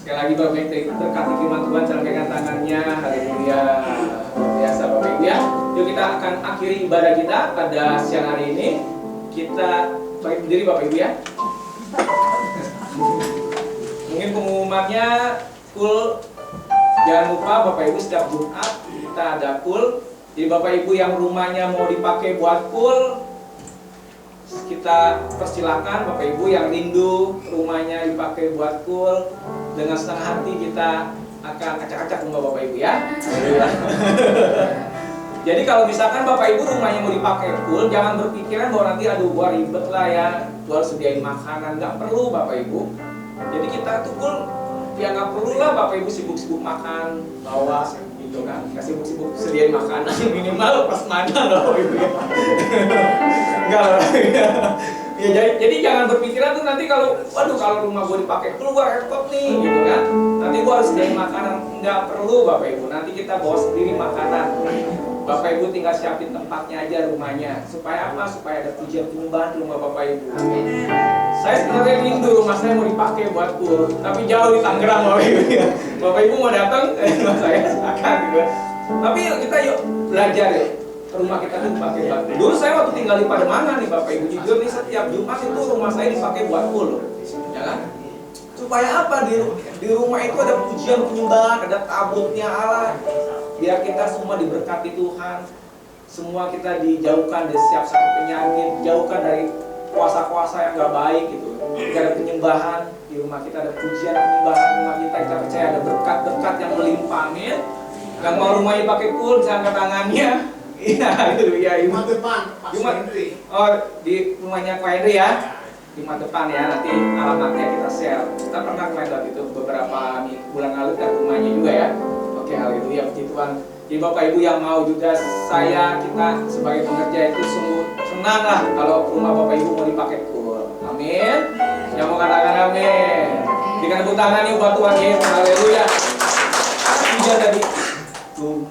F: Sekali lagi Bapak Ibu berkati firman Tuhan, sampaikan tangannya. Haleluya. Luar biasa Bapak Ibu ya. Yuk kita akan akhiri ibadah kita pada siang hari ini. Kita bagi berdiri Bapak Ibu ya. Mungkin pengumumannya cool. Jangan lupa Bapak Ibu setiap Jumat kita ada cool. Jadi Bapak Ibu yang rumahnya mau dipakai buat cool, kita persilakan. Bapak Ibu yang rindu rumahnya dipakai buat cool, dengan senang hati kita akan acak-acak rumah Bapak Ibu ya. Jadi kalau misalkan Bapak Ibu rumahnya mau dipakai cool, jangan berpikiran bahwa nanti aduh gua ribet lah ya, gua harus sediain makanan. Nggak perlu Bapak Ibu. Jadi kita tuh cool, ya nggak perlu lah Bapak Ibu sibuk-sibuk makan, bawa gitu kan. Nggak sibuk-sibuk sediain makanan, minimal pas mana loh Ibu ya. Enggak lah. Ya, jadi jangan berpikiran tuh nanti kalau, waduh kalau rumah gue dipakai cool gue repot nih gitu kan. Nanti gue harus sediain makanan. Nggak perlu Bapak Ibu. Nanti kita bawa sendiri makanan. Bapak Ibu tinggal siapin tempatnya aja rumahnya. Supaya apa? Supaya ada pujian penyembahan di rumah Bapak Ibu. Amin. Saya sebenarnya rindu rumah saya mau dipakai buat cool, tapi jauh di Tangerang Bapak Ibu. Bapak Ibu mau datang ke rumah saya silakan gitu. Tapi yuk kita belajar ya. Rumah kita tuh dipakai buat cool. Dulu saya waktu tinggal di Pademangan nih Bapak Ibu, jujur nih setiap Jumat itu rumah saya dipakai buat cool, ya kan? Supaya apa? Di rumah itu ada pujian penyembahan, ada tabutnya Allah. Biar kita semua diberkati Tuhan, semua kita dijauhkan dari setiap sakit penyakit, jauhkan dari kuasa-kuasa yang gak baik gitu. Jika ada penyembahan di rumah kita, ada pujian penyembahan rumah kita percaya ada berkat-berkat yang melimpah. Amin. Yang mau rumahnya pakai cool, bisa angkat tangannya. Iya, itu ya.
B: Jumat depan, Pak Henry.
F: Oh, di rumahnya Pak Henry ya. Jumat depan ya, nanti alamatnya kita share. Kita pernah kemarin waktu itu beberapa bulan lalu ke rumahnya juga ya. Oke, haleluya, puji Tuhan. Jadi Bapak Ibu yang mau juga kita sebagai pekerja itu sungguh senang lah kalau rumah Bapak Ibu mau dipakai cool. Amin. Yang mau katakan amin. Berikan tepuk tangan yuk buat Tuhan Yesus. Haleluya. Tiga tadi.
G: Tuhan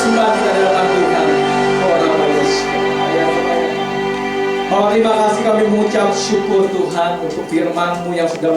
F: persembahan kita di hadapan Tuhan. Oh nama Yesus. Bapak, terima kasih kami mengucap syukur Tuhan untuk firman-Mu yang sudah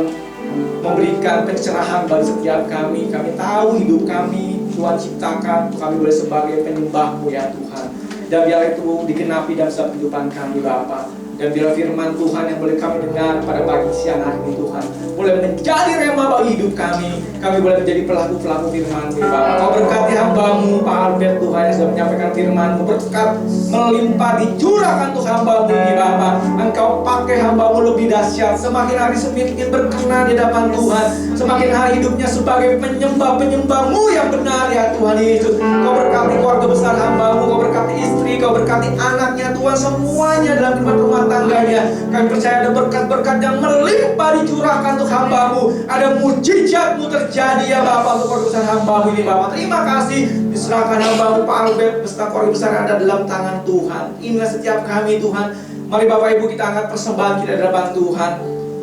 F: memberikan pencerahan bagi setiap kami. Kami tahu hidup kami Tuhan ciptakan, kami boleh sebagai penyembah-Mu ya Tuhan. Dan biar itu digenapi dalam setiap kehidupan kami Bapa. Dan biar firman Tuhan yang boleh kami dengar pada pagi siang hari ini Tuhan boleh menjadi rema bagi hidup kami. Kami boleh menjadi pelaku-pelaku firman-Mu Bapa. Kau berkati hamba-Mu Pak Albert Tuhan yang sudah menyampaikan firman-Mu. Berkat melimpah dicurahkan untuk hamba-Mu ini Bapa. Engkau pakai hamba-Mu lebih dahsyat. Semakin hari semakin berkenan di hadapan Tuhan. Semakin hari hidupnya sebagai penyembah-penyembah-Mu yang benar ya Tuhan Yesus. Kau berkati keluarga besar hamba-Mu. Kau berkati istri, Kau berkati anaknya Tuhan. Semuanya dalam kehidupan rumah tangganya. Kami percaya ada berkat-berkat yang melimpah dicurahkan untuk hamba-Mu. Ada mujizat-Mu terjadi ya Bapak untuk keluarga besar hamba-Mu ini Bapak. Terima kasih diserahkan hamba-Mu Pak Albert beserta keluarga besar yang ada dalam tangan Tuhan. Inilah setiap kami Tuhan. Mari Bapak Ibu kita angkat persembahan kita di hadapan Tuhan.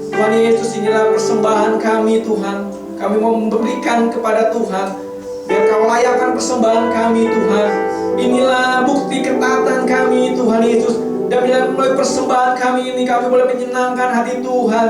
F: Tuhan Yesus, inilah persembahan kami Tuhan. Kami mau memberikan kepada Tuhan. Biar Kau layakkan persembahan kami Tuhan. Inilah bukti ketaatan kami Tuhan Yesus. Dan bila melalui persembahan kami ini kami boleh menyenangkan hati Tuhan,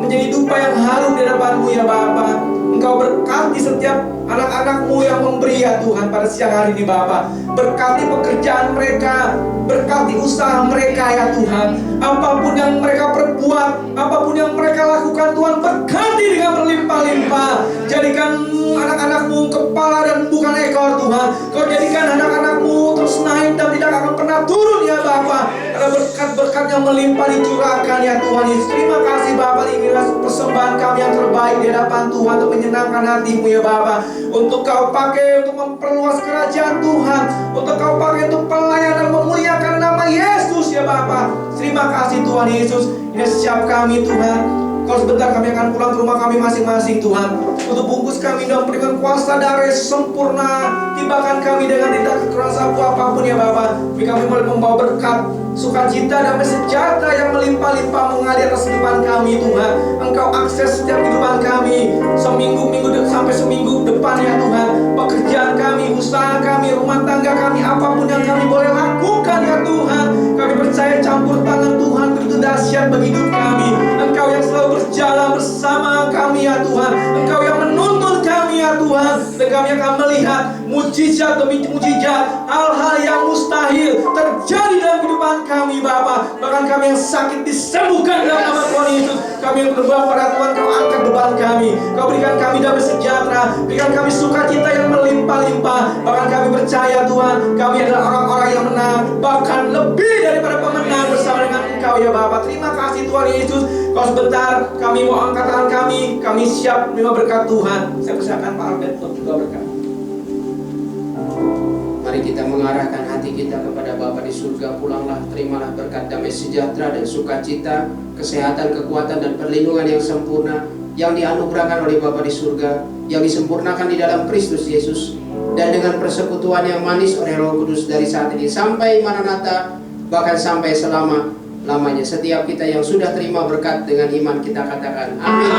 F: menjadi dupa yang harum di hadapan-Mu ya Bapa. Engkau berkati setiap anak-anak-Mu yang memberi ya Tuhan pada siang hari ini Bapa. Berkati pekerjaan mereka, berkati usaha mereka ya Tuhan. Apapun yang mereka perbuat, apapun yang mereka lakukan Tuhan, berkati dengan berlimpah-limpah. Jadikan anak-anak-Mu kepala dan bukan ekor Tuhan. Kau jadikan anak-anak-Mu terus naik dan tidak akan pernah turun ya Bapa. Ada berkat-berkat yang melimpah dicurahkan ya Tuhan Yesus. Terima kasih Bapa, inilah persembahan kami yang terbaik di hadapan Tuhan untuk menyenangkan hati-Mu ya Bapa. Untuk Kau pakai untuk memperluas kerajaan Tuhan, untuk Kau pakai untuk pelayanan memuliakan nama Yesus ya Bapa. Terima kasih Tuhan Yesus. Ini siap kami Tuhan. Kalau sebentar kami akan pulang ke rumah kami masing-masing Tuhan. Untuk bungkus kami dan berikan kuasa darah sempurna. Tibakan kami dengan tidak kekurangan sapu apapun ya Bapa. Kami boleh membawa berkat, sukacita dan sejahtera yang melimpah-limpah mengalir atas kehidupan kami Tuhan. Engkau akses setiap kehidupan kami seminggu sampai seminggu depan ya Tuhan. Pekerjaan kami, usaha kami, rumah tangga kami, apapun yang kami boleh lakukan ya Tuhan. Kami percaya campur tangan Tuhan begitu dahsyat bagi hidup kami. Engkau yang selalu berjalan bersama kami ya Tuhan. Engkau yang menuntun kami ya Tuhan. Dan kami akan melihat mujizat demi mujizat, hal-hal yang mustahil terjadi dalam kehidupan kami Bapa. Bahkan kami yang sakit disembuhkan dalam nama Tuhan Yesus. Kami yang berdoa pada Tuhan, Kau angkat beban kami. Kau berikan kami damai sejahtera, berikan kami sukacita yang melimpah-limpah. Bahkan kami percaya Tuhan, kami adalah orang-orang yang menang, bahkan lebih daripada pemenang bersama dengan Engkau ya Bapa. Terima kasih Tuhan Yesus. Kalau sebentar kami mau angkat tangan kami siap menerima berkat Tuhan. Saya persilakan Pak Albert untuk juga berkat.
D: Mari kita mengarahkan hati kita kepada Bapa di surga. Pulanglah, terimalah berkat damai sejahtera dan sukacita, kesehatan, kekuatan dan perlindungan yang sempurna yang dianugerahkan oleh Bapa di surga, yang disempurnakan di dalam Kristus Yesus, dan dengan persekutuan yang manis oleh Roh Kudus dari saat ini sampai Maranatha, bahkan sampai selama-lamanya. Setiap kita yang sudah terima berkat dengan iman kita katakan amin.